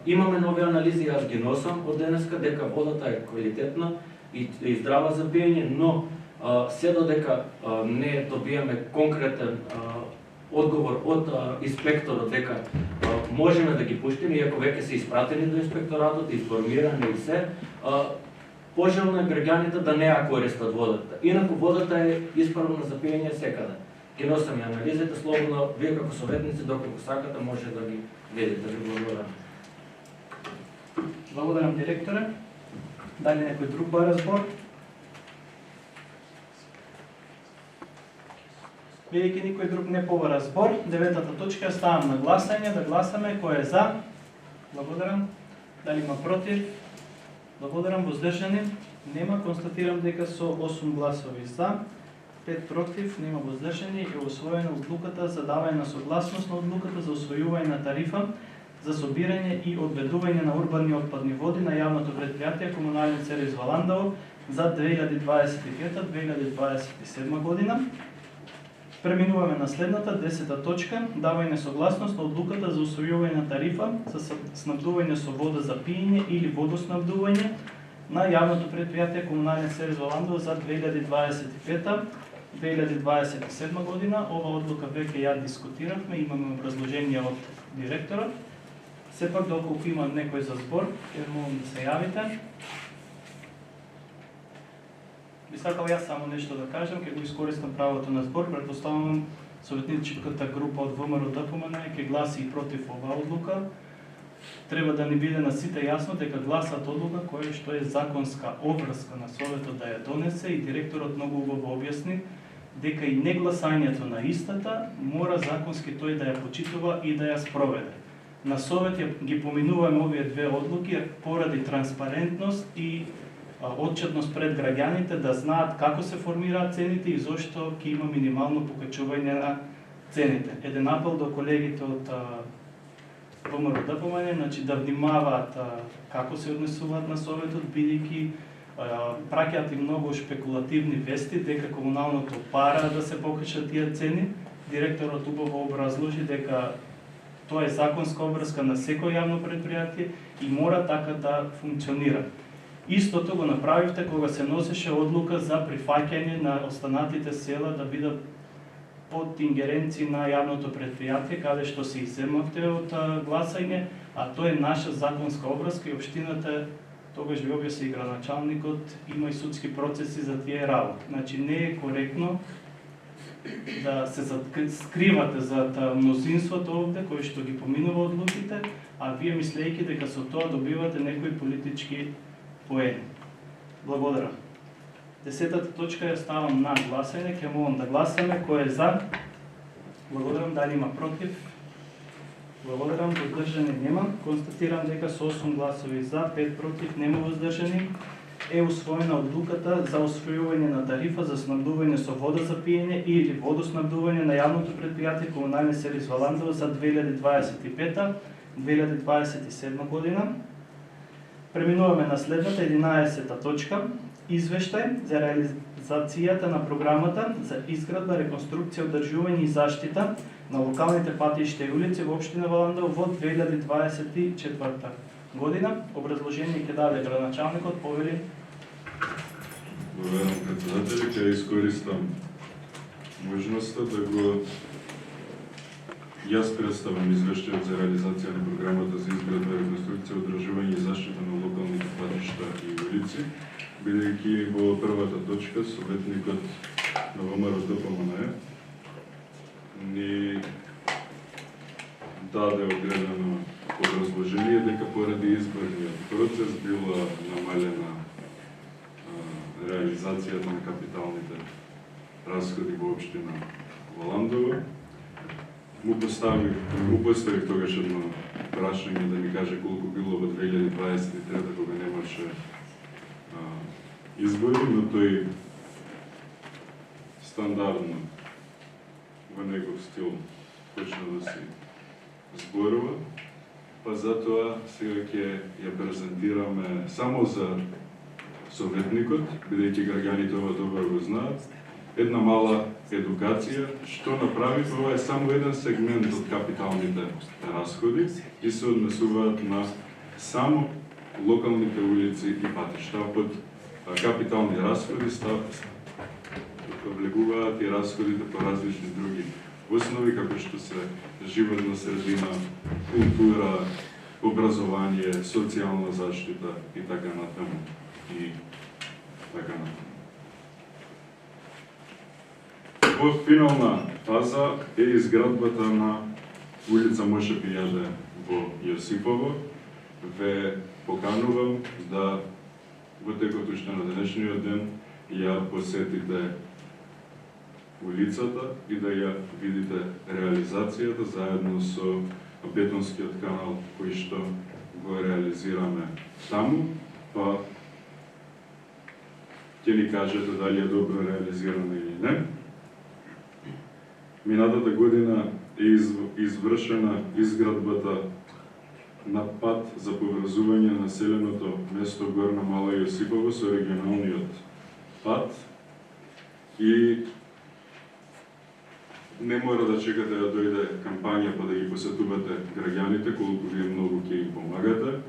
Имаме нови анализи, јас ги носам од денеска, дека водата е квалитетна и здрава за пиење, но се додека не добиеме конкретен одговор од инспекторот дека можеме да ги пуштиме, иако веќе се испратени до инспекторатот, информирани и се, пожелно е граѓаните да не ја користат водата. Инаку водата е исправна за пиење секаде. Ги носам и анализите, слободно, вие како советници, доколку сакате, може да ги видите. Ви благодарам. Благодарам, директоре. Дали некој друг бара збор? Бидејќи никој друг не побара збор, 9-та точка ставам на гласање, да гласаме кој е за. Благодарам. Дали има против? Благодарам. Воздржани? Нема. Констатирам дека со 8 гласови за, 5 против, нема воздржани, е усвоена одлуката за давање на согласност на одлуката за усвојување на тарифа за собирање и одведување на урбани отпадни води на јавното претпријатие Комунален сервис Валандово за 2025-2027 година. Преминуваме на следната 10-та точка, давање согласност на одлуката за усвојување на тарифа за снабдување со вода за пиење или водоснабдување на јавното претпријатие Комунален сервис Валандово за 2025-2027 година. Ова одлука веќе ја дискутиравме, имаме образложение од директорот. Сепак, доколку има некој за збор, ќе молам да се јавите. Би сакал јас само нешто да кажам, ќе го искористам правото на збор. Претпоставувам советничката група од ВМРО ДПМН ќе гласи и против оваа одлука. Треба да ни биде на сите јасно дека гласат одлука која што е законска обврска на Советот да ја донесе, и директорот многу убаво објасни дека и негласањето на истата мора законски тој да ја почитува и да ја спроведе. На Совет ги поминуваме овие две одлуки поради транспарентност и отчетност пред граѓаните, да знаат како се формираат цените и зошто ќе има минимално покачување на цените. Еден апел до колегите од ВМРО ДПМН, значи да внимаваат како се однесуваат на Советот, бидејќи праќаат и многу шпекулативни вести дека комуналното пара да се покачат тие цени. Директорот убаво образложи дека тоа е законска обврска на секој јавно претпријатие и мора така да функционира. Истото го направивте кога се носеше одлука за прифаќање на останатите села да бидат под ингеренција на јавното претпријатие, каде што се изземавте од гласање, а тоа е наша законска обврска и општината, тогаш ви објасни и градоначалникот, има и судски процеси за тие работи. Значи не е коректно да се скривате зад мнозинството овде, кој што ги поминува одлуките, а вие мислејќи дека со тоа добивате некои политички поени. Благодарам. 10-та точка ја ставам на гласање, ќе молам да гласаме кој е за. Благодарам. Дали има против? Благодарам. Воздржани нема. Констатирам дека со 8 гласови за, 5 против, нема воздржани, е усвоена одлуката за усвојување на тарифа за снабдување со вода за пиење или водоснабдување на јавното претпријатие Комунален сервис Валандово за 2025-2027 година. Преминуваме на следната 11-та точка. Извештај за реализацијата на програмата за изградба, реконструкција, одржување и заштита на локалните патишта и улици во општина Валандово во 2024 година. Образложение ќе даде градоначалникот, повели. Благодарам, председатели, ќе искористам можноста да го јас представам извештајот за реализација на програмата за изградба, реконструкција, одржување и заштита на локалните патишта и улици, бидејќи во првата точка советникот на ВМРО ДПМН ни даде одредено образложение дека поради изборниот процес била намалена реализацијата на капиталните расходи во општина Валандово. Му поставив тогаш едно прашање да ми каже колку било во 2023 кога немаше избори, но тој стандардно во негов стил почна да си зборува, па затоа сега ќе ја презентираме само за советникот, бидејќи граѓаните ова добро го знаат, една мала едукација, што направи, ова е само еден сегмент од капиталните расходи и се однесуваат на само локалните улици и патишта. Под капитални расходи влегуваат и расходите по различни други основи, како што се животна средина, култура, образование, социјална заштита и така натаму. Во финална фаза е изградбата на улица Моше Пијаде во Јосипово. Ве поканувам да во текот уште на денешниот ден ја посетите улицата и да ја видите реализацијата заедно со бетонскиот канал кој што го реализираме таму, па ќе ни кажете дали е добро реализирано или не. Минатата година е извршена изградбата на пат за поврзување на населеното место Горна Мала Јосипово со регионалниот пат и не мора да чекате да дојде кампања па да ги посетувате граѓаните, колку вие многу ќе им помагате.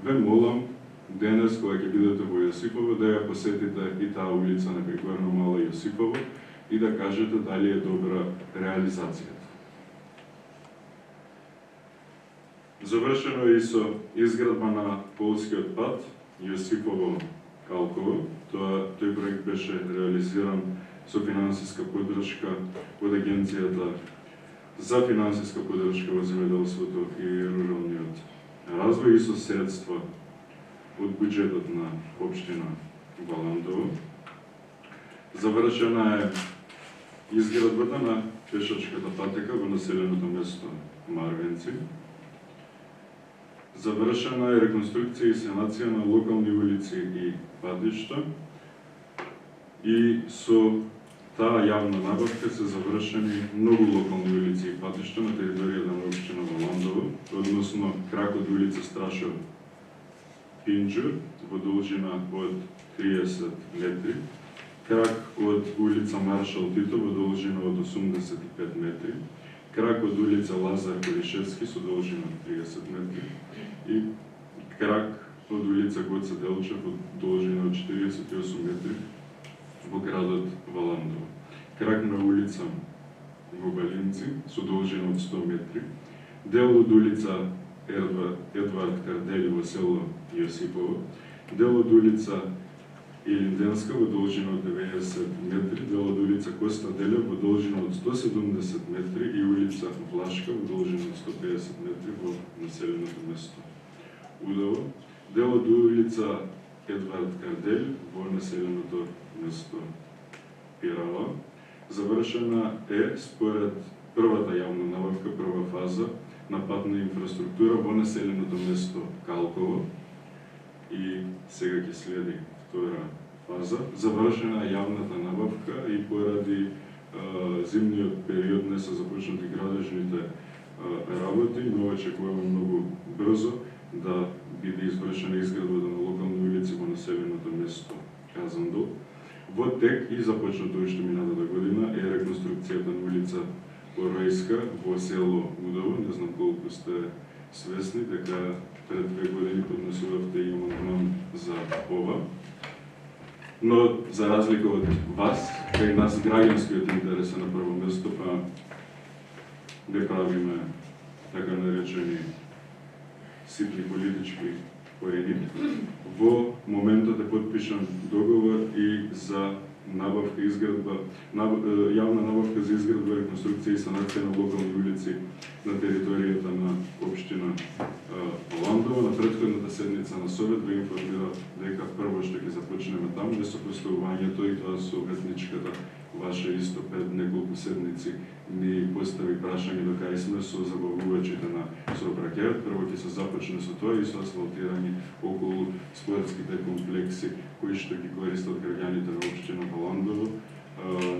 Ве молам денес, кога ќе бидете во Јосипово, да ја посетите и таа улица на Горна Мала Јосипово и да кажете дали е добра реализацијата. Завршено е и со изградба на полскиот пат Јосипово-Калково. Тој проект беше реализиран со финансиска поддршка од Агенцијата за финансиска поддршка во земјоделството и руралниот развој и со средства од буџетот на општина Валандово. Завршена е изградбата на пешачката патека во населеното место Марвенци. Завршена е реконструкција и санација на локални улици и патишта и со таа јавна набавка се завршени многу локални улици и патишта на територијата на општина Валандово, односно крак од улица Страшев Пинџур во должина од 30 метри, крак од улица Маршал Тито во должина од 85 метри, крак од улица Лазар Коришевски со должина од 30 метри и крак од улица Гоце Делчев од должина од 48 метри во градот Валандово. Крак на улица Губалинци со должина од 100 метри, дел од улица Едвард Кардели во село Јосипово, дел од улица Илинденска во должина од 90 метри, дел од улица Коста Делев во должина од 170 метри и улица Влашка во должина од 150 метри во населеното место Удово, дел од улица Едвард Кардели во населеното место Пирала. Завршена е според првата јавна набавка, прва фаза на патна инфраструктура во населеното место Калково и сега ќе следи втора фаза. Завршена е јавната набавка и поради зимниот период не се започнати градежните работи, но очекуваме многу брзо да биде извршена изградбата на локални улици во населеното место Казандол. Во тек и започнато уште минатата година е реконструкцијата на улица Оројска во село Удово. Не знам колку сте свесни, дека пред 2 години поднесувавте и амандман за ова. Но, за разлика од вас, кај нас граѓанскиот интерес е на прво место, па не правиме така наречени ситни политички поени. Во моментот е подпишан договор и за набавка, изградба, јавна набавка за изградба, реконструкција и санација на локални улици на територијата на општина Валандово. На претходната седница на Совет ве информира дека прво што ќе започнеме таму е сопоставувањето и тоа со уметничката. Ваше исто пред неколку седници ни постави прашање до кај сме со забавувачите на сообраќајот. Прво ќе се започне со тоа и со асфалтирање околу спортските комплекси кои што ги користат граѓаните на општина Валандово,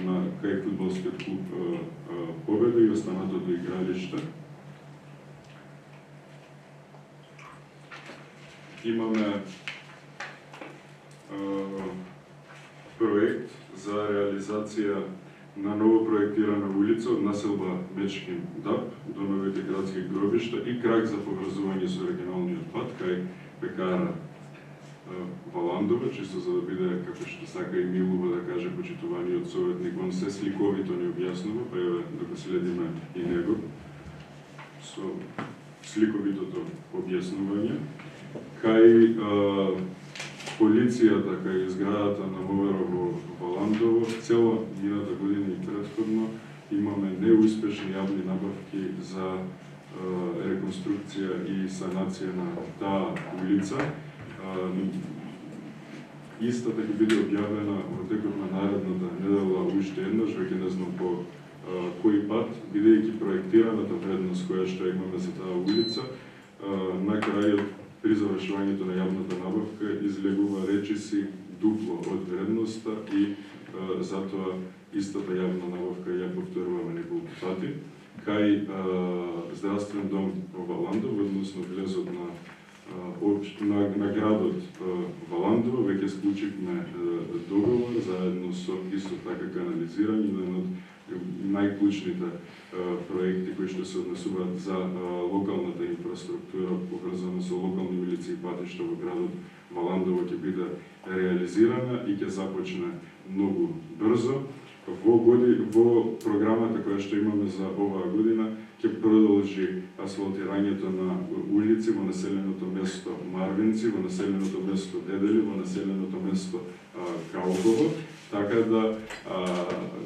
на кај фудбалскиот клуб Победа и останатото игралиште. имаме проект за реализација на ново проектирана улица од населба Мечкин Дап до новите градски гробишта и крак за поврзување со регионалниот пат кај пекара Валандова, чисто за да биде, како што сака и Милова да каже почитуваниот советник, он се сликовито ни објаснува, па еве дека следиме и него со сликовитото објаснување. Кај полицијата, кај изградата на МВР во Валандово, цела мината година и претходно имаме неуспешни јавни набавки за реконструкција и санација на таа улица. Истата ќе биде објавена во текот на наредната недела уште еднаш, веќе не знам по кој пат, бидејќи проектираната вредност која што имаме за таа улица, на крајот при завршувањето на јавната набавка излегува речиси дупло од вредноста и затоа истата јавна набавка ја повторуваме неколку пати. Кај здравствен дом во Валандово, односно влезот на градот Валандово, веќе склучивме договор заедно со исто така канализирање, еден од најклучните проекти кои што се однесуваат за локалната инфраструктура, поврзана со локални улици и патишта во градот Валандово ќе биде реализирана и ќе започне многу брзо. Во програмата која што имаме за оваа година ќе продолжи асфалтирањето на улици во населеното место Марвинци, во населеното место Дедели, во населеното место Калково, така да,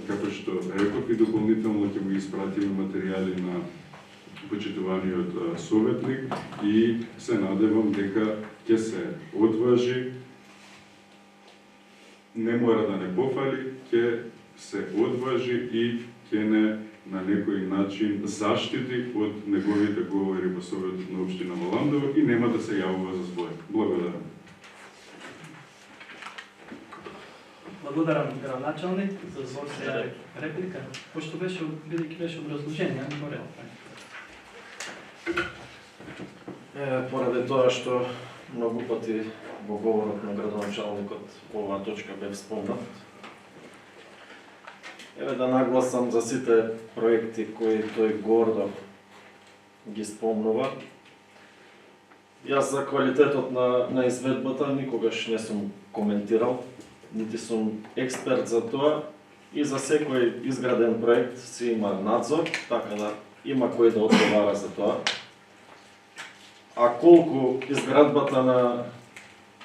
како што реков, и дополнително ќе му испратиме материјали на почитуваниот советник и се надевам дека ќе се одважи, не мора да не пофали, ќе се одважи и ќе не на некој начин заштити од неговите говори во Советот на општина Валандово и нема да се јавува за збор. Благодарам. Благодарам, градоначалник, за збор сега реплика. Пошто беше, бидејќи беше образложение, не мора. Поради тоа што многу пати во говорот на градоначалникот оваа точка бе спомнат, еве да нагласам за сите проекти кои тој гордо ги спомнува. Јас за квалитетот на изведбата никогаш не сум коментирал, нити сум експерт за тоа и за секој изграден проект си има надзор, така да има кој да одговара за тоа. А колку изградбата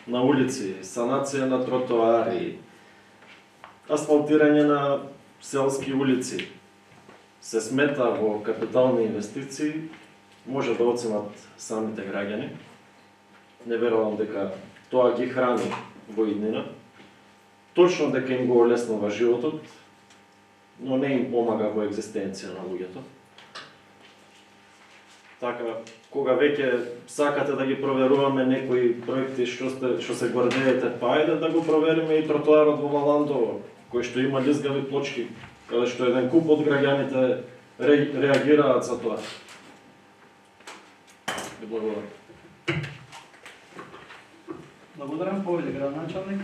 на улици, санација на тротоари, асфалтирање на селски улици се смета во капитални инвестиции, може да оценат самите граѓани. Не верувам дека тоа ги храни во иднина. Точно дека им го олеснува животот, но не им помага во екзистенција на луѓето. Така, кога веќе сакате да ги проверуваме некои проекти што се гордеете, па ајде да го провериме и тротоарот во Валандово, кој што има лизгави плочки, каде што еден куп од граѓаните реагираат за тоа. Ви благодарам. Благодарам, повеќе градоначалник.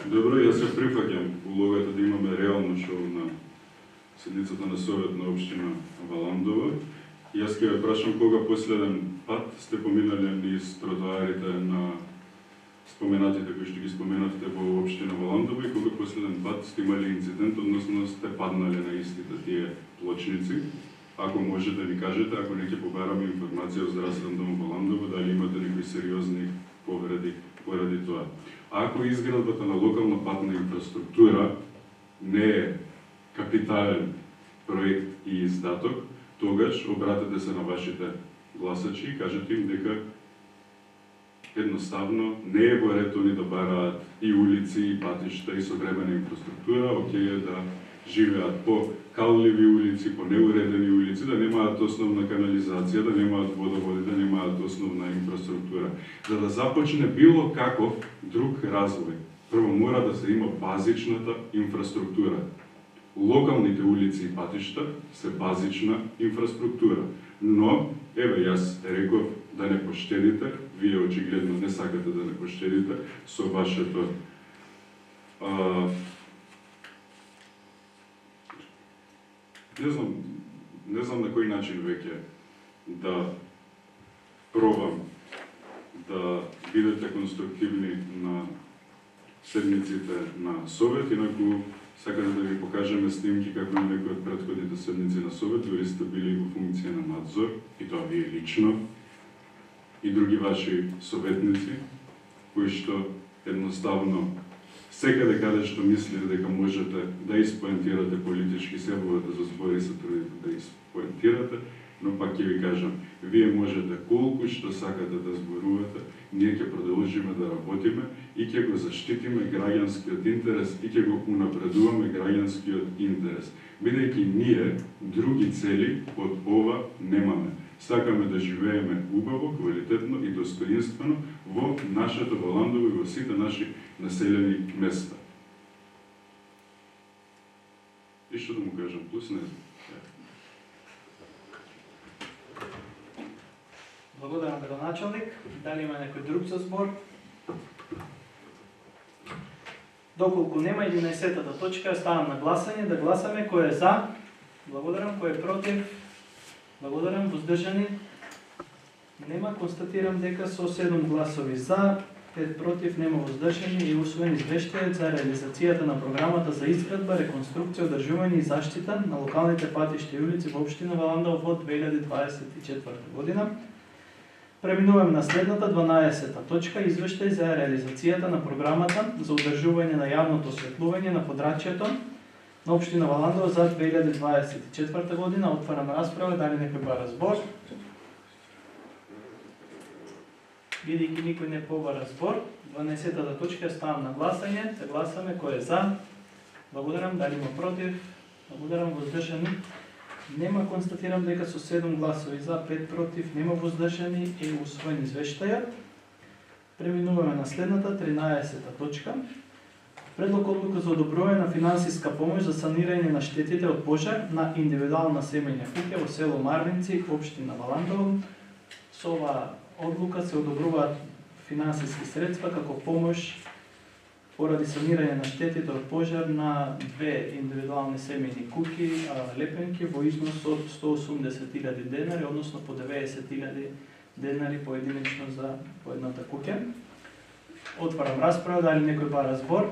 Добро, јас се прифаќам улогата да имаме реално шоу на седницата на Совет на општина Валандово. Јас ќе ве прашам кога последен пат сте поминали низ тротоарите на споменатите кои што ги споменавте во општина Валандово и кога последен пат сте имали инцидент, односно сте паднале на истите тие плочници. Ако може да ни кажете, ако не ќе побараме информација од здравствен дом Валандово, дали имате некои сериозни повреди поради тоа. Ако изградбата на локална патна инфраструктура не е капитален проект и издаток, тогаш обратете се на вашите гласачи и кажете им дека едноставно не е во ред они да бараат и улици, и патишта, и современа инфраструктура, окей е да живеат по калливи улици, по неуредени улици, да немаат основна канализација, да немаат водоводи, да немаат основна инфраструктура. За да започне било каков друг развој, прво мора да се има базичната инфраструктура. Локалните улици и патишта се базична инфраструктура. Но, еве, јас реков да не поштедите, вие очигледно не сакате да не поштедите со вашето не знам на кој начин веќе да пробам да бидете конструктивни на седниците на Совет, инаку сакате да ви покажеме снимки како на некои од претходните седници на Совет, дори сте били во функција на надзор, и тоа вие лично, и други ваши советници, кои што едноставно секаде каде што мислите дека можете да испоентирате политички себовете за збори се трудите да испоентирате, но пак ќе ви кажам, вие можете колку што сакате да зборувате, ние ќе продолжиме да работиме и ќе го заштитиме граѓанскиот интерес и ќе го унапредуваме граѓанскиот интерес. Бидејќи ние други цели од ова немаме. Сакаме да живееме убаво, квалитетно и достоинствено во нашето Валандово и во сите наши населени места. И што да му кажам, плюс не знам. Благодарам, градоначалник. Дали има некој друг за збор? Доколку нема 11-та точка, ставам на гласање, да гласаме кој е за. Благодарам, кој е против. Благодарам, воздржани. Нема, констатирам дека со 7 гласови за, 5 против, нема воздржани и усвоен извештајот за реализацијата на програмата за изградба, реконструкција, одржување и заштита на локалните патишта и улици во општина Валандово во 2024 година. Преминуваме на следната 12-та точка, извештај за реализацијата на програмата за одржување на јавното осветлување на подрачјето на општина Валандово за 2024 година. Отварам расправа, дали некој бара збор? Бидејќи никој не побара збор, 12-та точка ставам на гласање, да гласаме кој е за. Благодарам, дали има против? Благодарам, воздржани. Нема, констатирам дека со 7 гласови за, 5 против, нема воздржани и усвоен извештајот. Преминуваме на следната 13-та точка. Предлог одлука за одобрување на финансиска помош за санирање на штетите од пожар на индивидуална семејна куќа во село Марвинци, општина Валандово. Со оваа одлука се одобруваат финансиски средства како помош поради санирање на штетите од пожар на две индивидуални семејни куќи, лепенки, во износ од 180.000 денари, односно по 90.000 денари поединечно за по едната куќа. Отварам расправа, дали некој бара збор?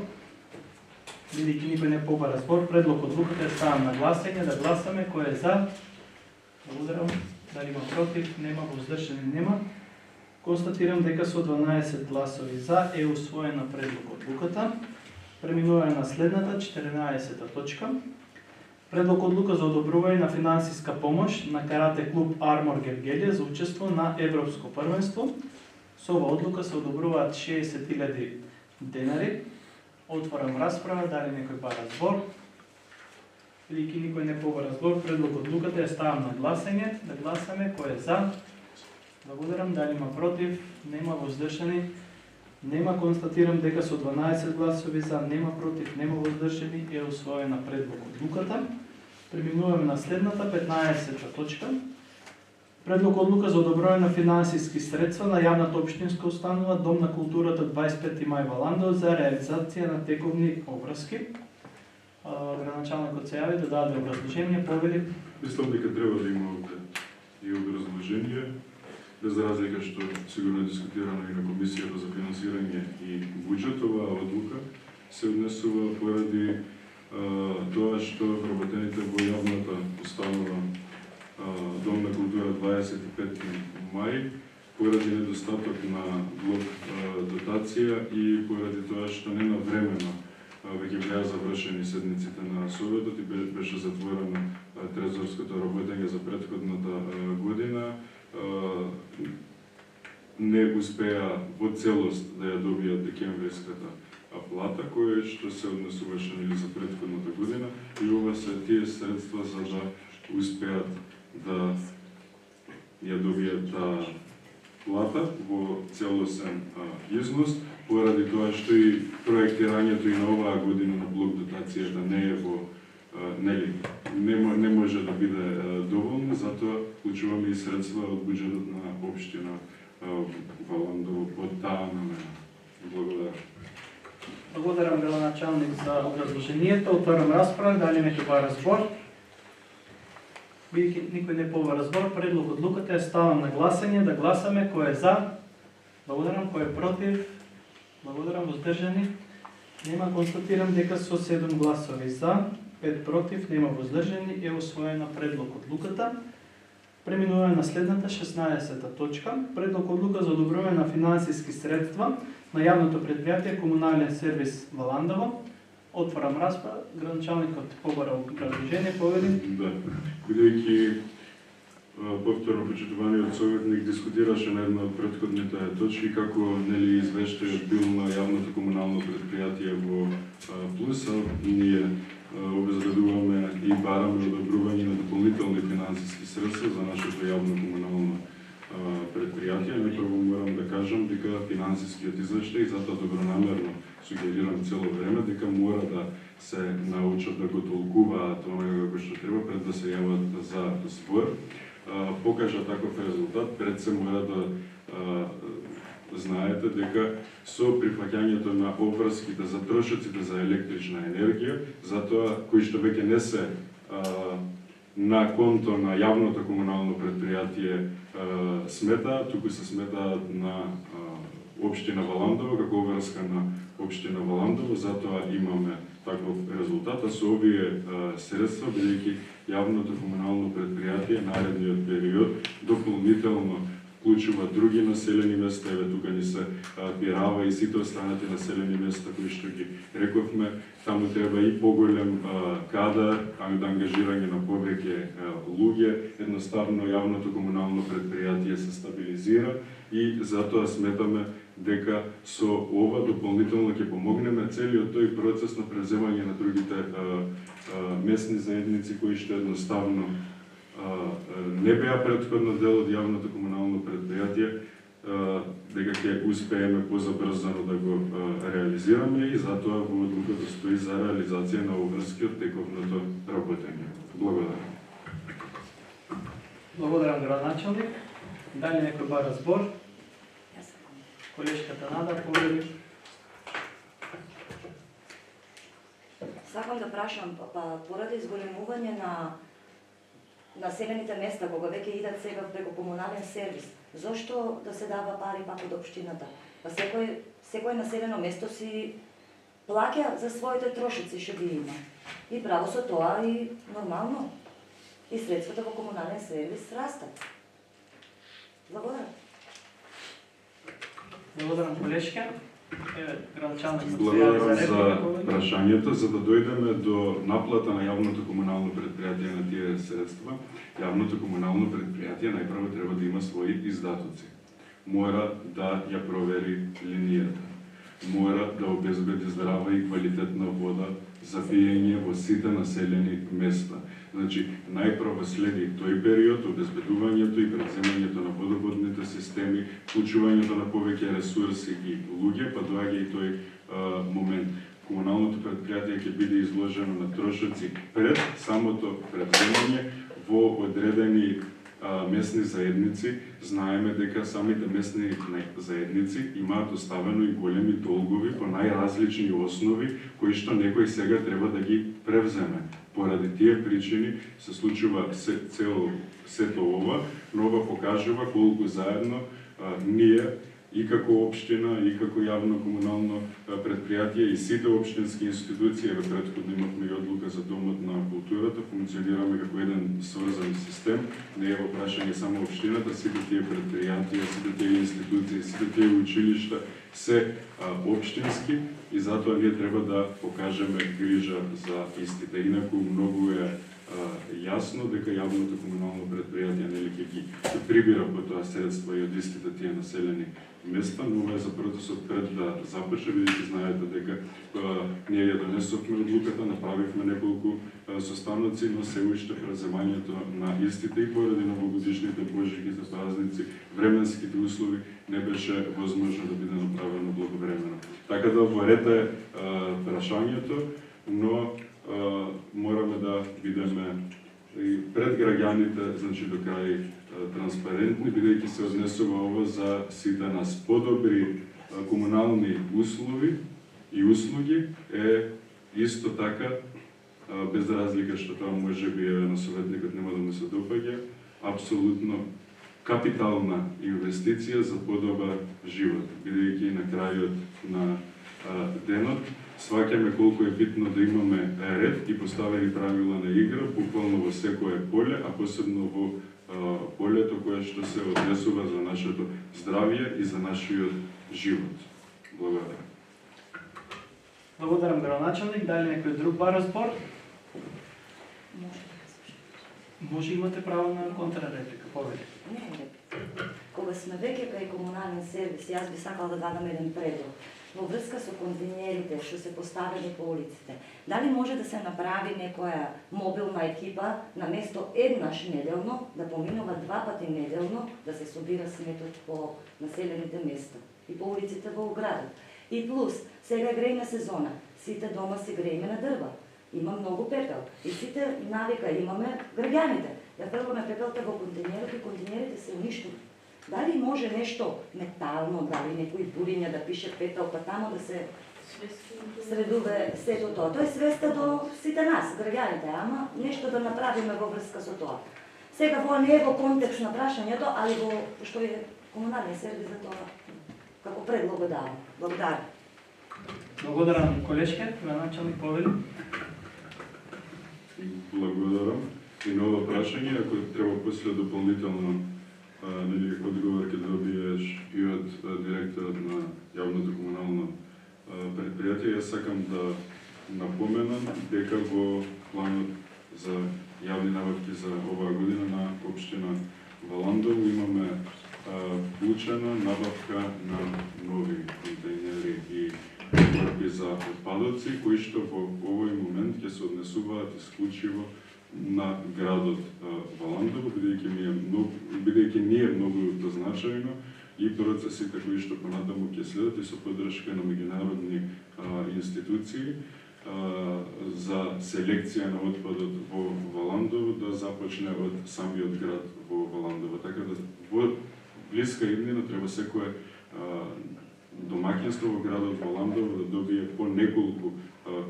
Бидејќи никој не побара збор, предлог одлуката е ставам на гласање, да гласаме кој е за. Благодарам. Дали има против? Нема, воздржани нема. Констатирам дека со 12 гласови за е усвоена предлог одлуката. Преминуваме на следната 14-та точка. Предлог одлука за одобрување на финансиска помош на карате клуб Армор Гергелија за учество на Европско првенство. Со ова одлука се одобруваат 60.000 денари. Отворам расправа, дали некој бара збор? Бидејќи никој не побара збор, предлог одлуката е ставам на гласање, да гласаме кој е за. Благодарам, дали има против, нема, воздржани. Нема, констатирам дека со 12 гласови за, нема против, нема воздржани е усвоена предлог одлуката. Преминуваме на следната 15-та точка. Предлог одлука за одобрување на финансиски средства на јавната општинска установа Дом на културата 25 мај Валандово за реализација на тековни обврски. Градоначалникот се јави да даде образложение, повели. Мислам дека треба да има овде и образложение, без разлика што сигурно е дискутирано и на Комисијата за финансирање и буџет. Оваа одлука се однесува поради тоа што вработените во јавната установа Дом на култура 25 мај, поради недостаток на блок дотација и поради тоа што не навремено веќе беа завршени седниците на Советот и беше затворено трезорското работење за претходната година, не успеа во целост да ја добијат декемвриската плата, која што се однесуваше за претходната година, и ова се тие средства за да успеат да ја добијат плата во целосен износ, поради тоа што и проектирањето и на оваа година на блок дотацијата не е во не може да биде доволно, затоа вклучуваме и средства од буџетот на општина Валандово под таа намена. Благодарам. Благодарам градоначалник за образложението. Отварам расправа. Дали ме побара збор? Бидејќи никој не побара збор, предлог одлуката е ставам на гласање, да гласаме кој е за. Благодарам, кој е против. Благодарам, воздржани. Нема, констатирам дека со 7 гласови за, 5 против, нема воздржани, е усвоена предлог одлуката. Преминуваме на следната 16-та точка. Предлог одлука за одобрување на финансиски средства на јавното предпријатие Комунален сервис Валандово. Отварам расправа. Градоначалникот побара образложение, повели. Да. Бидејќи повторно почитуваниот советник дискутираше на една од претходните точки како нели извештајот бил на јавното комунално предпријатие во плюс, ние обезбедуваме и бараме одобрување на дополнителни финансиски средства за нашето јавно комунално предпријатие. Најпрво морам да кажам дека финансискиот извештај, затоа добронамерно сугерирам цело време, дека мора да се научат да го толкуваат онага како што треба пред да се јават за збор. Покажа таков резултат, пред се мора да знаете дека со прифаќањето на обврските за трошоците за електрична енергија, затоа кои што веќе не се на конто на јавното комунално предпријатие смета, туку се сметаат на општина Валандово, како обврска на општина Валандово, затоа имаме таков резултат, а со овие средства, бидејќи јавното комунално предпријатие наредниот период дополнително вклучува други населени места, еве тука ни се Пирава и сите останати населени места кои што ги рековме, таму треба и поголем кадар, да ангажирање на повеќе луѓе, едноставно јавното комунално предпријатие се стабилизира и затоа сметаме дека со ова дополнително ќе помогнеме целиот тој процес на преземање на другите местни заедници кои што едноставно не беа претходно дел од јавното комунално предпријатие, дека ќе успееме позабрзано да го реализираме и затоа во одлуката стои за реализација на обврскиот тековното работење. Благодарам. Благодарам, градоначалник. Дали некој бара збор? Колешката Нада, повели. Сакам да прашам, поради зголемување на населените места, кога веќе идат сега преку комунален сервис, зошто да се дава пари пак од општината? Па секој населено место си плаќа за своите трошоци што ги има. И право со тоа и нормално. И средствата во комунален сервис растат. Благодарам. Благодарам, колешка. Благодарам за прашањето, за да дојдеме до наплата на јавното комунално предпријатие на тие средства. Јавното комунално предпријатие најпрво треба да има своји издатоци. Мора да ја провери линијата. Мора да обезбеди здрава и квалитетна вода за пиење во сите населени места. Значи, најпрво следи тој период, обезбедувањето и преземањето на водоводните системи, вклучувањето на повеќе ресурси и луѓе, па доаѓа и тој момент. Комуналното предпријатие ќе биде изложено на трошоци пред самото преземање во одредени местни заедници. Знаеме дека самите местни заедници имаат оставено и големи долгови по најразлични основи, кои што некој сега треба да ги превземе. Поради тие причини се случува сето ова, но ова покажува колку заедно ние и како општина, и како јавно комунално предпријатие и сите општински институции, во претходно имавме и одлука за Домот на културата, функционираме како еден сврзан систем, не е во прашање само општината, сите тие предпријатија, сите тие институции, сите тие училишта се општински и затоа ние треба да покажеме грижа за истите. Инаку многу е јасно дека јавното комунално предпријатие нели ќе ги прибира по тоа средства и од истите тие населени места, но ова е за процесот пред да започне, бидејќи знаете дека ние ја донесовме одлуката, направивме неколку состаноци, но се уште преземањето на истите и поради новогодишните божиките празници, временските услови не беше возможно да биде направено благовремено. Така да во ред е прашањето, но мораме да бидеме и пред граѓаните, значи до крај транспарентни, бидејќи се однесува ова за сите нас. Подобри комунални услови и услуги е исто така, без разлика што тоа може би на советникот нема да му се допаѓа, апсолутно капитална инвестиција за подобар живот, бидејќи на крајот на денот сваќаме колку е битно да имаме ред и поставени правила на игра, буквално во секое поле, а посебно во полето кое што се однесува за нашето здравје и за нашиот живот. Благодарам. Благодарам, градоначалник. Дали некој друг бара збор? Може, имате право на контрареплика. Повеќе. Не, кога сме веќе кај комунален сервис, јас би сакала да дадам еден предлог. Во врска со контейнерите што се поставени по улиците, дали може да се направи некоја мобилна екипа на место еднаш неделно, да поминува 2 пати неделно, да се собира сметот по населените места и по улиците во градот. И плюс, сега грејна сезона, сите дома се грееме на дрва. Има многу пепел и сите навика имаме граѓаните. Ја фрламе пепелта во контейнерот и контейнерите се уништува. Дали може нешто метално, дали некои буриња да пише пепел, па тамо да се средуве сето тоа. Тоа е свеста до сите нас, граѓаните, ама нешто да направиме во врска со тоа. Сега во не е во контекст на прашањето, али во што е комунален сервис за тоа, како предлог го давам. Благодарам. Благодарам, колешке. Градоначалник повели. Благодарам. И на ова прашање, ако треба после дополнително одговор ќе добиеш и од директорот на јавното комунално предпријатие, јас сакам да напоменам дека во планот за јавни набавки за оваа година на општина Валандово имаме вклучена набавка на нови контейнери и корпи за отпадоци, кои што во овој момент ќе се однесуваат исклучиво на градот Валандово, бидејќи ни е многу значајно и процесите кои што понатаму ќе следат и со поддршка на меѓународни институции за селекција на отпадот во Валандово да започне од самиот град во Валандово. Така да во блиска иднина треба секое домаќинство во градот Валандово да добие по неколку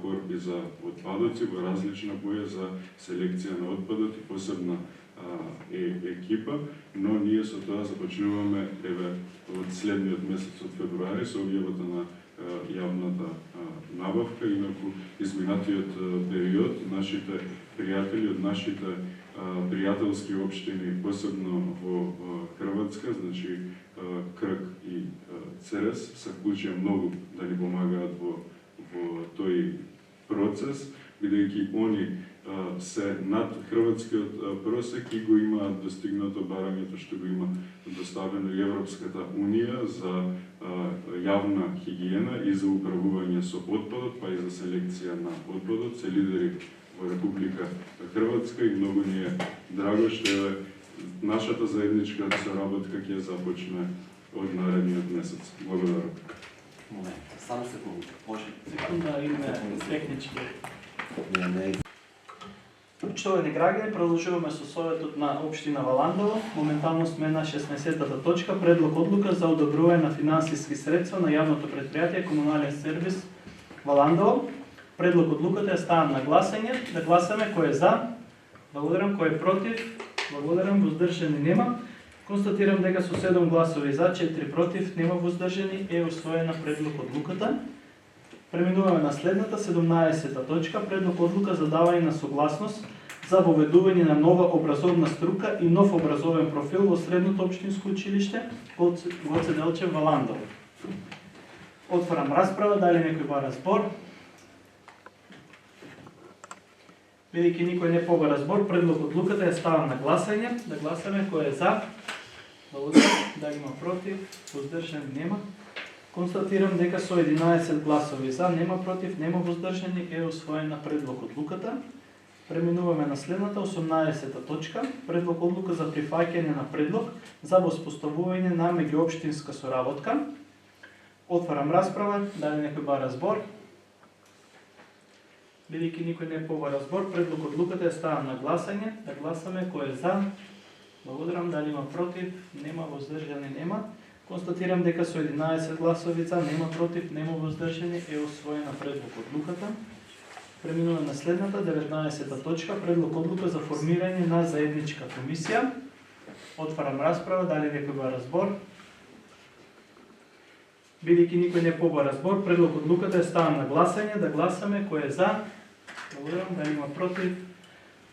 корпи за отпадоци во различна боја за селекција на отпадот и посебна екипа, но ние со тоа започнуваме од следниот месец од февруари со објавата на јавната набавка, инаку изминатиот период нашите пријатели од нашите пријателски општини, посебно во Хрватска, значи Крк и Церес, се вклучија многу да ни помагаат во тој процес, бидејќи они се над хрватскиот просек и го имаат достигнато барањето што го има доставено и Европската Унија за јавна хигиена и за управување со отпадот, па и за селекција на отпадот, се лидери во Република Хрватска и многу ни е драго што нашата заедничка соработка ќе започне од наредниот месец. Благодарам. Момент, само секунда. Може? Секунда, имаме технички. Почитувани граѓани, продолжуваме со советот на општина Валандово. Моментално сме на 16-та точка, предлог одлука за одобрување на финансиски средства на јавното предпријатие Комунален сервис Валандово. Предлог одлуката е ставен на гласање. Да гласаме кој е за. Благодарам, кој е против. Благодарам, воздржани нема. Констатирам дека со 7 гласови за, 4 против, нема воздржани, е усвоена предлог одлуката. Преминуваме на следната 17-та точка, предлог одлука за давање на согласност за воведување на нова образовна струка и нов образовен профил во средното општинско училиште Гоце Делчев Валандово. Отварам расправа, дали некој бара збор? Бидејќи никој не побара збор, предлог одлуката е ставен на гласање. Да гласаме кој е за. Благодарам. Дали има против? Воздржани нема. Констатирам дека со 11 гласови за, нема против, нема воздржани, е усвоена предлог одлуката. Преминуваме на следната 18-та точка, предлог одлука за прифаќање на предлог за воспоставување на меѓуопштинска соработка. Отварам расправа, дали некој бара збор? Бидејќи никој не побара збор, предлог одлуката е ставам на гласање. Да гласаме кој е за. Благодарам. Дали има против? Нема. Воздржани? Нема. Констатирам дека со 11 гласови за, нема против, нема воздржани, е усвоена предлог одлуката. Преминуваме на следната, 19-та точка, предлог одлука за формирање на заедничка комисија. Отварам расправа, дали некој бара збор? Бидејќи никој не побара збор, предлог одлуката е ставам на гласање, да гласаме кој е за. Благодарам. Дали има против?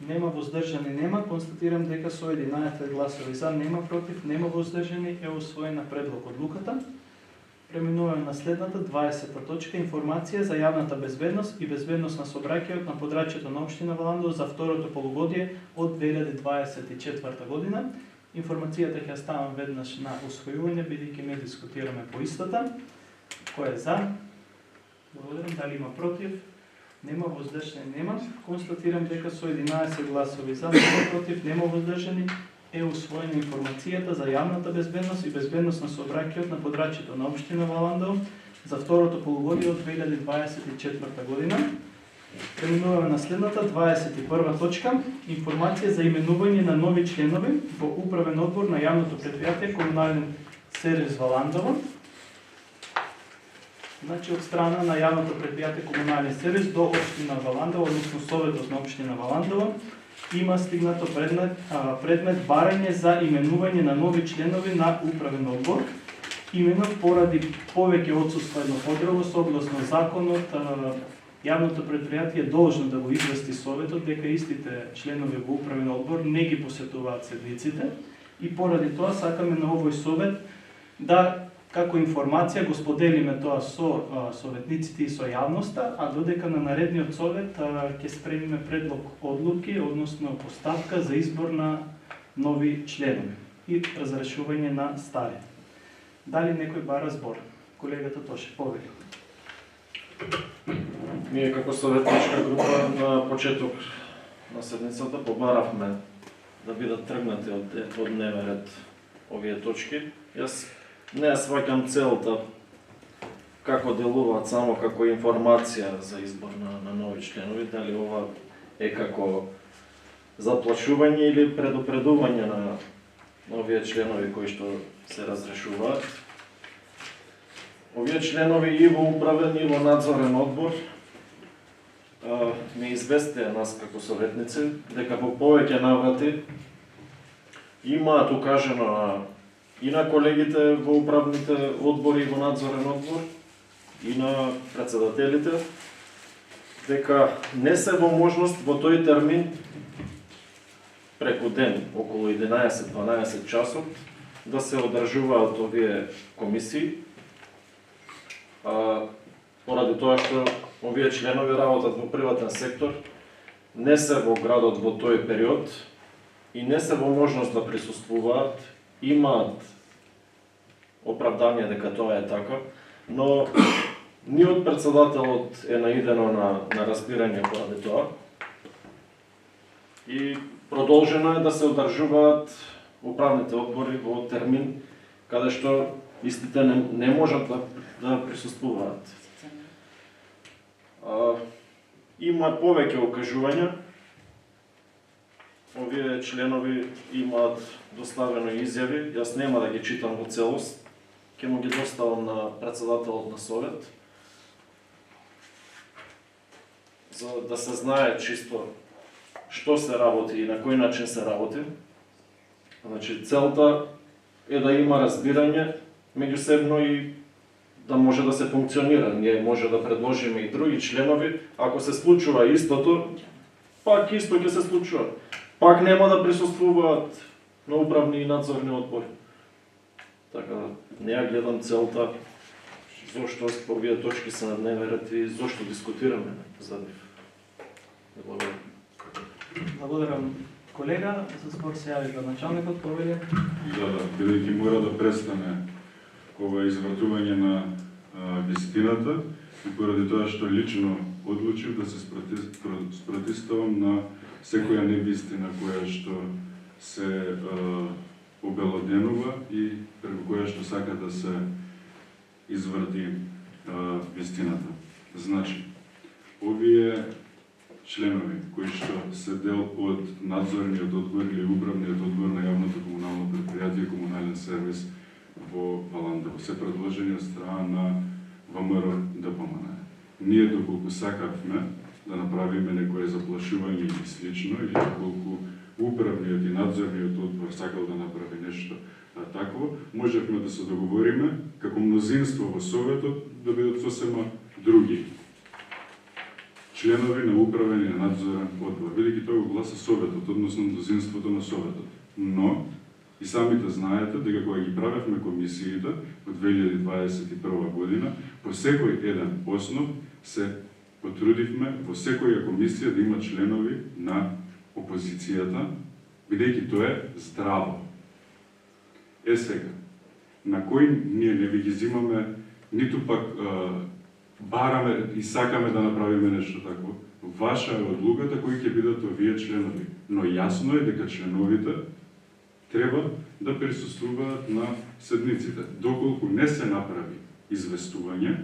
Нема. Воздржани? Нема. Констатирам дека со 11 гласови за, нема против, нема воздржани, е усвоена предлог одлуката. Преминуваме на следната, 20-та точка, информација за јавната безбедност и безбедност на сообраќајот на подрачјето на општина Валандово за второто полугодие од 2024 година. Информацијата ќе ставам веднаш на усвојување, бидејќи не дискутираме по истата. Кој е за? Благодарам. Дали има против? Нема. Воздржани? Нема. Констатирам дека со 11 гласови за, нема против, нема воздржани, е усвоена информацијата за јавната безбедност и безбедност на сообраќајот на подрачјето на општина Валандово за второто полугодие од 2024 година. Преминуваме на следната, 21 точка, информација за именување на нови членови во управен одбор на јавното претпријатие Комунален сервис Валандово. Значи, од страна на јавното претпријатие Комунален сервис до општина Валандово, односно Советот на општина Валандово, има стигнато предмет барање за именување на нови членови на управен одбор. Именно поради повеќе отсуство едно подробно согласно законот, јавното претпријатие е должно да го извести Советот дека истите членови во управен одбор не ги посетуваат седниците и поради тоа сакаме на овој совет да како информација го споделиме тоа со советниците и со јавноста, а додека на наредниот совет ќе спремиме предлог одлуки, односно поставка за избор на нови членови и разрешување на стари. Дали некој бара збор? Колегата Тоше, повели. Ние како советничка група на почеток на седницата побаравме да бидат тргнати од дневен ред овие точки. Јас не ја сваќам целта како делуваат само како информација за избор на нови членови, дали ова е како заплашување или предупредување на овие членови кои што се разрешуваат. Овие членови и во управен и во надзорен одбор ме известија нас како советници дека во повеќе наврати имаат укажено и на колегите во управните одбори и во надзорен одбор и на председателите дека не се во можност во тој термин преку ден, околу 11-12 часот, да се одржуваат овие комисии, поради тоа што овие членови работат во приватен сектор, не се во градот во тој период и не се во можност да присуствуваат, имаат оправдање дека тоа е така, но ни од председателот е наидено на разбирање поради тоа и продолжено е да се одржуваат управните одбори во термин каде што истите не можат да присуствуваат. Има повеќе окажувања. Овие членови имаат доставено изјави, јас нема да ги читам во целост, ќе му ги доставам на председателот на совет, за да се знае чисто што се работи и на кој начин се работи. Значи, целта е да има разбирање меѓусебно и да може да се функционира. Ние може да предложиме и други членови, ако се случува истото, пак исто ќе се случува. Пак нема да присуствуваат на управни и надзорни одбори. Така, не ја гледам целта зошто овие точки се на дневен ред и зошто дискутираме за нив. Благодарам. Благодарам, колега. За збор се јави градоначалникот, повели. Да, бидејќи мора да престане ова извратување на вистината и поради тоа што лично одлучив да се спротивставам на секоја невистина која што се обелоденува и преку која што сака да се изврати вистината. Значи, овие членови кои што се дел од надзорниот одбор или управниот одбор на јавното комунално предпријатие Комунален сервис во Валандово се предложени од страна на ВМРО ДПМН. Ние доколку сакавме да направиме некое заплашување или слично, или доколку управниот и надзорниот одбор сакал да направи нешто такво, можевме да се договориме како мнозинство во Советот да бидат сосема други членови на управен и на надзорен одбор, бидејќи тоа го гласа Советот, односно мнозинството на Советот. Но и самите знаете дека кога ги правевме комисиите во 2021 година, по секој еден основ се потрудивме во секоја комисија да има членови на опозицијата, бидејќи тоа е здраво. Сега, на кој ние не ви ги взимаме, ниту пак бараме и сакаме да направиме нешто такво. Ваша е одлуката кои ќе бидат овие членови. Но јасно е дека членовите треба да присуствуваат на седниците. Доколку не се направи известување,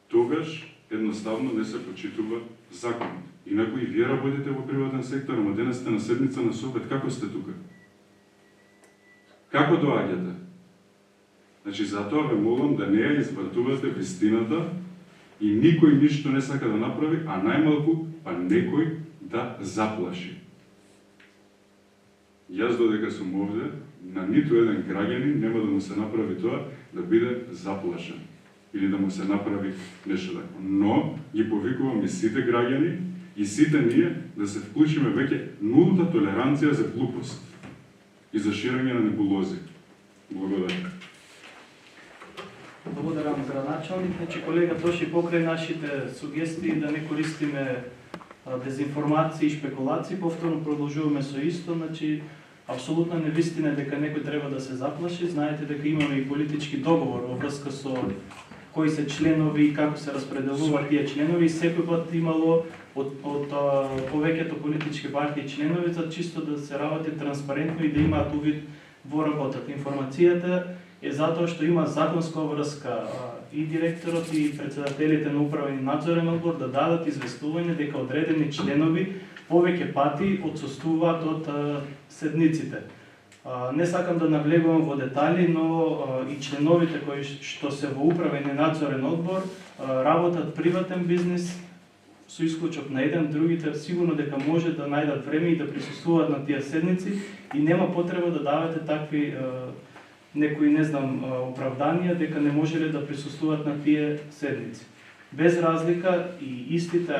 тогаш едноставно не се почитува законот. Инаку и вие работите во приватен сектор, ама денес сте на седница на Совет, како сте тука? Како доаѓате? Значи, затоа ве молам да не ја извртувате вистината и никој ништо не сака да направи, а најмалку па некој да заплаши. Јас додека сум овде, на ниту еден граѓанин нема да му се направи тоа да биде заплашен или да му се направи нешто такво. Но ги повикувам и сите граѓани и сите ние да се вклучиме веќе нулта толеранција за глупост и за ширење на небулози. Благодарам. Благодарам, градоначалник. Значи, колега Тоши, покрај нашите сугестии да не користиме дезинформации и шпекулации, повторно продолжуваме со исто. Значи, апсолутна невистина е дека некој треба да се заплаши. Знаете дека имаме и политички договор во врска со кои се членови и како се распределуваат тие членови. Секој пат имало од повеќето политички партии членови за чисто да се работи транспарентно и да имаат увид во работата. Информацијата е затоа што има законска врска и директорот и председателите на управен и надзорен одбор да дадат известување дека одредени членови повеќе пати отсуствуваат од седниците. Не сакам да навлегувам во детали, но и членовите кои што се во управен и надзорен одбор работат приватен бизнис, со исклучок на еден, другите сигурно дека може да најдат време и да присуствуваат на тие седници и нема потреба да давате такви некои, не знам, оправданија дека не можеле да присуствуваат на тие седници. Без разлика и истите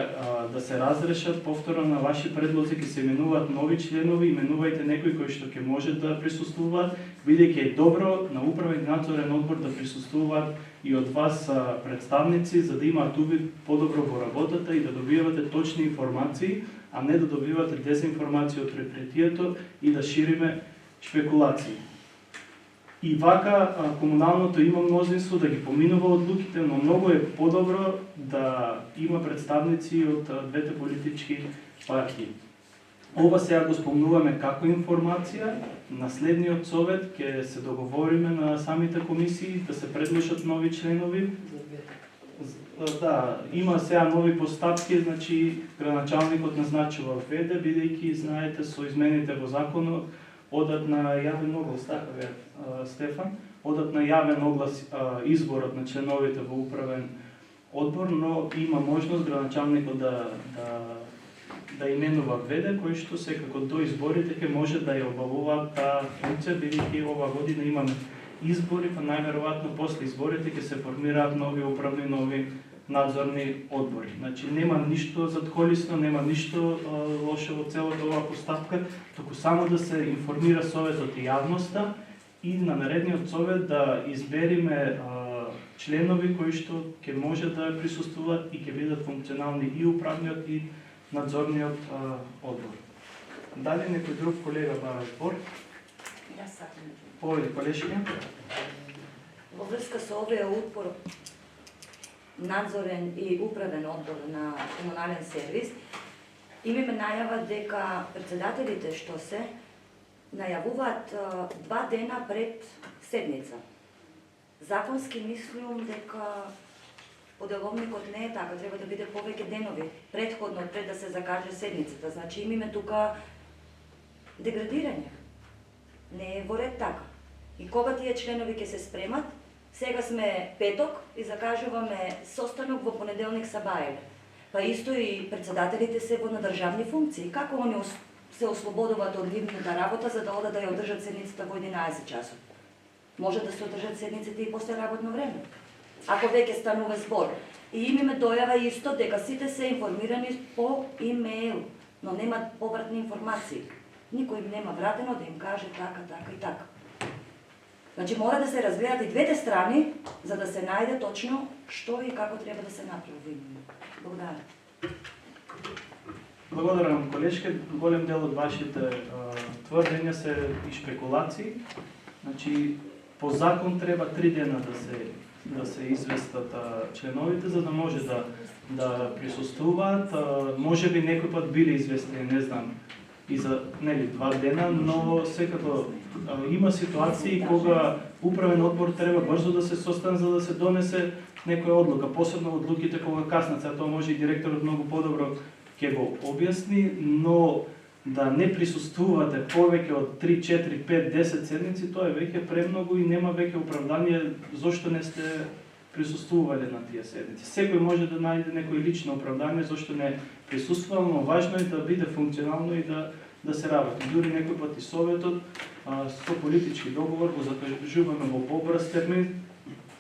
да се разрешат, повторно на ваши предлози ќе се именуваат нови членови, именувајте некои кои што ќе може да присуствуваат, бидејќи е добро на управен и надзорен одбор да присуствуваат и од вас представници, за да имаат увид подобро во работата и да добивате точни информации, а не да добивате дезинформација од предпријатието и да шириме шпекулации. И вака комуналното има мнозинство да ги поминува одлуките, но многу е подобро да има представници од двете политички партии. Ова сега го спомнуваме како информација. На следниот совет ќе се договориме на самите комисии да се предложат нови членови. Да, има сега нови постапки, значи градоначалникот назначува ВД, бидејќи знаете со измените во законот одат на јавен оглас, така бе, Стефан, одат на јавен оглас изборот на членовите во управен одбор, но има можност градоначалникот да именува ВД, кој што секако до изборите ќе може да ја обавува таа функција, бидејќи ова година имаме избори, па најверојатно после изборите ќе се формираат нови управни, нови надзорни одбори. Значи нема ништо задколисно, нема ништо лошо во целата оваа постапка, току само да се информира советот и јавноста и на наредниот совет да избериме членови кои што ќе може да присуствуваат и ќе бидат функционални и управниот и надзорниот одбор. Дали некој друг колега бара збор? Јас сакам. Повеќе колешки? Во врска со овој отбор, надзорен и управен одбор на комунален сервис, имаме најава дека председателите што се најавуваат 2 дена пред седница. Законски мислам дека По деловникот не е така, треба да биде повеќе денови, претходно пред да се закаже седницата. Значи имаме тука деградирање. Не е во ред така. И кога тие членови ќе се спремат, сега сме петок и закажуваме состанок во понеделник сабајле. Па исто и председателите се во надржавни функции. Како они се ослободуваат од нивната работа за да одат да ја одржат седницата во 11 часот? Може да се одржат седниците и после работно време. Ако веќе станува збор. И имаме дојава исто дека сите се информирани по имейл, но немат повратни информации. Никој им нема вратено да им каже така, така и така. Значи мора да се разгледат и двете страни, за да се најде точно што и како треба да се направи. Благодарам. Благодарам, колешке. Голем дел од вашите тврдења се и шпекулации. Значи, по закон треба 3 дена да се известат членовите, за да може да присуствуваат. Може би некој пат биле известени, не знам, и за 2 дена, но секако има ситуации кога управен одбор треба брзо да се состане за да се донесе некоја одлука, посебно одлуките кога каснат, тоа може и директорот многу подобро ќе го објасни, но да не присуствувате повеќе од 3, 4, 5, 10 седмици, тоа е веќе премногу и нема веќе оправдание зошто не сте присуствувале на тие седници. Секој може да најде некој лично оправдание зошто не присуствувал, но важно е да биде функционално и да се работи. Дури некој пат и советот со политички договор го закажуваме во побрз термин,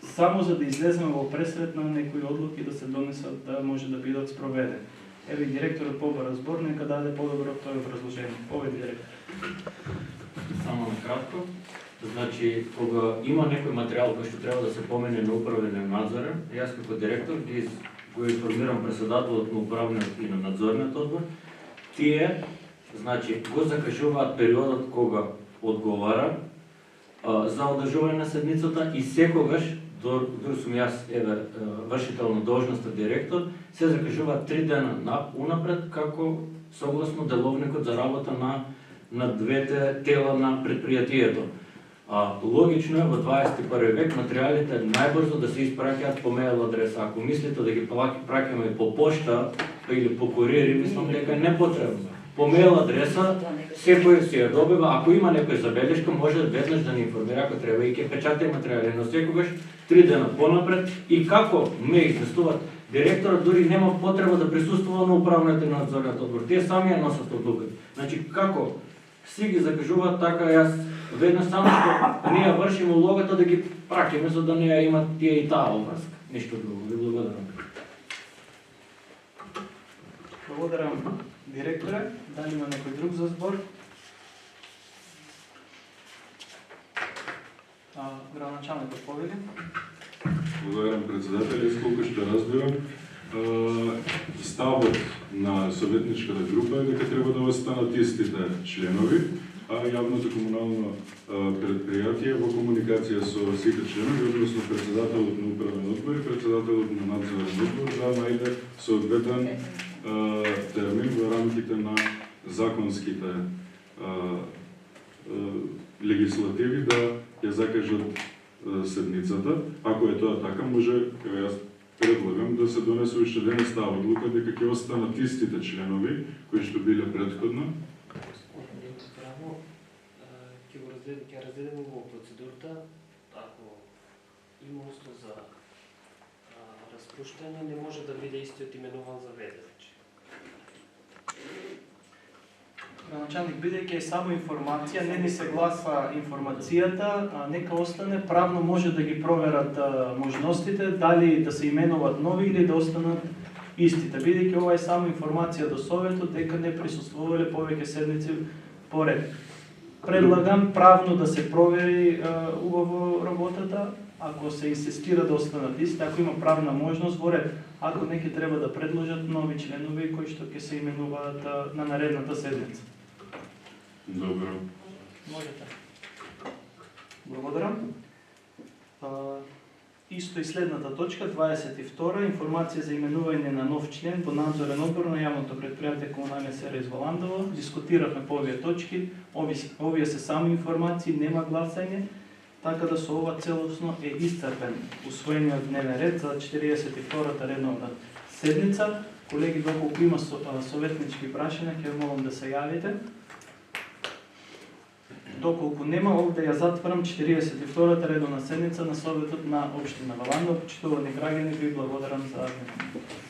само за да излеземе во пресрет на некои одлуки да се донесат, да може да бидат спроведени. Еве директорот побара збор, нека даде подобро тоа образложение. Овој директор. Само накратко. Значи, кога има некој материјал кој што треба да се помене на управен надзорен, јас како директор го информирам председателот на управниот и на надзорниот одбор. Тие, значи, го закажуваат периодот кога одговара за одржување на седницата и секогаш, дури сум јас вршител на должноста директор, се закажуваат 3 дена унапред како согласно деловникот за работа на двете тела на предпријатието. Логично е во 21 век материјалите најбрзо да се испраќаат по мејл адреса. Ако мислите да ги праќаме по пошта или по куриери, мислам дека е непотребно. По мејл адреса секој си ја добива, ако има некоја забелешка, може веднаш да ни информира ако треба и ќе печатај материјали, но секогаш 3 дена понапред и како ме известуваат директорот дури нема потреба да присуствува на управниот и надзорниот одбор. Тие сами ја носат одлуката. Значи како си ги закажуваат така, јас веднаш само што ние вршиме улогата да ги праќаме за да не ја имат тие и таа обврска. Ништо друго. Ви благодарам. Благодарам, директоре. Дали има некој друг за збор? Градоначалникот повели. Благодарам, председател. Колку што разбирам, ставот на советничката група е дека треба да останат истите членови, а јавното комунално предпријатие во комуникација со сите членови, односно председателот на управен одбор и председателот на надзорен одбор да најде соодветен термин во рамките на законските легислативи да ја закажат седницата. Ако е тоа така, може, јас предлагам да се донесе уште денес таа одлука дека ќе останат истите членови кои што биле претходно. Ќе разгледаме во процедурата, ако има услов за распуштање, не може да биде истиот именуван за ведеч. Началник, бидејќи е само информација, не ни се гласва информацијата, нека остане, правно може да ги проверат можностите, дали да се именуваат нови или да останат истите. Бидејќи ова е само информација до советот, дека не присуствувале повеќе седници поред. Предлагам правно да се провери убаво работата, ако се инсистира да останат исти, ако има правна можност во ред. Ако не ќе треба да предложат нови членови кои што ќе се именуваат на наредната седница. Добро. Можете. Благодарам. Исто и следната точка, 22, информација за именување на нов член во надзорен одбор на јавното предпријатие Комунален сервис Валандово. Дискутиравме по овие точки, овие се само информации, нема гласање, така да со ова целосно е исцрпен усвоениот дневен ред за 42-та редовна седница. Колеги, доколку има советнички прашања, ќе ве молам да се јавите. Доколку нема, овде ја затварам 42-та редовна седница на Советот на Општина Валандово. Почитувани граѓани, ви благодарам за вниманието.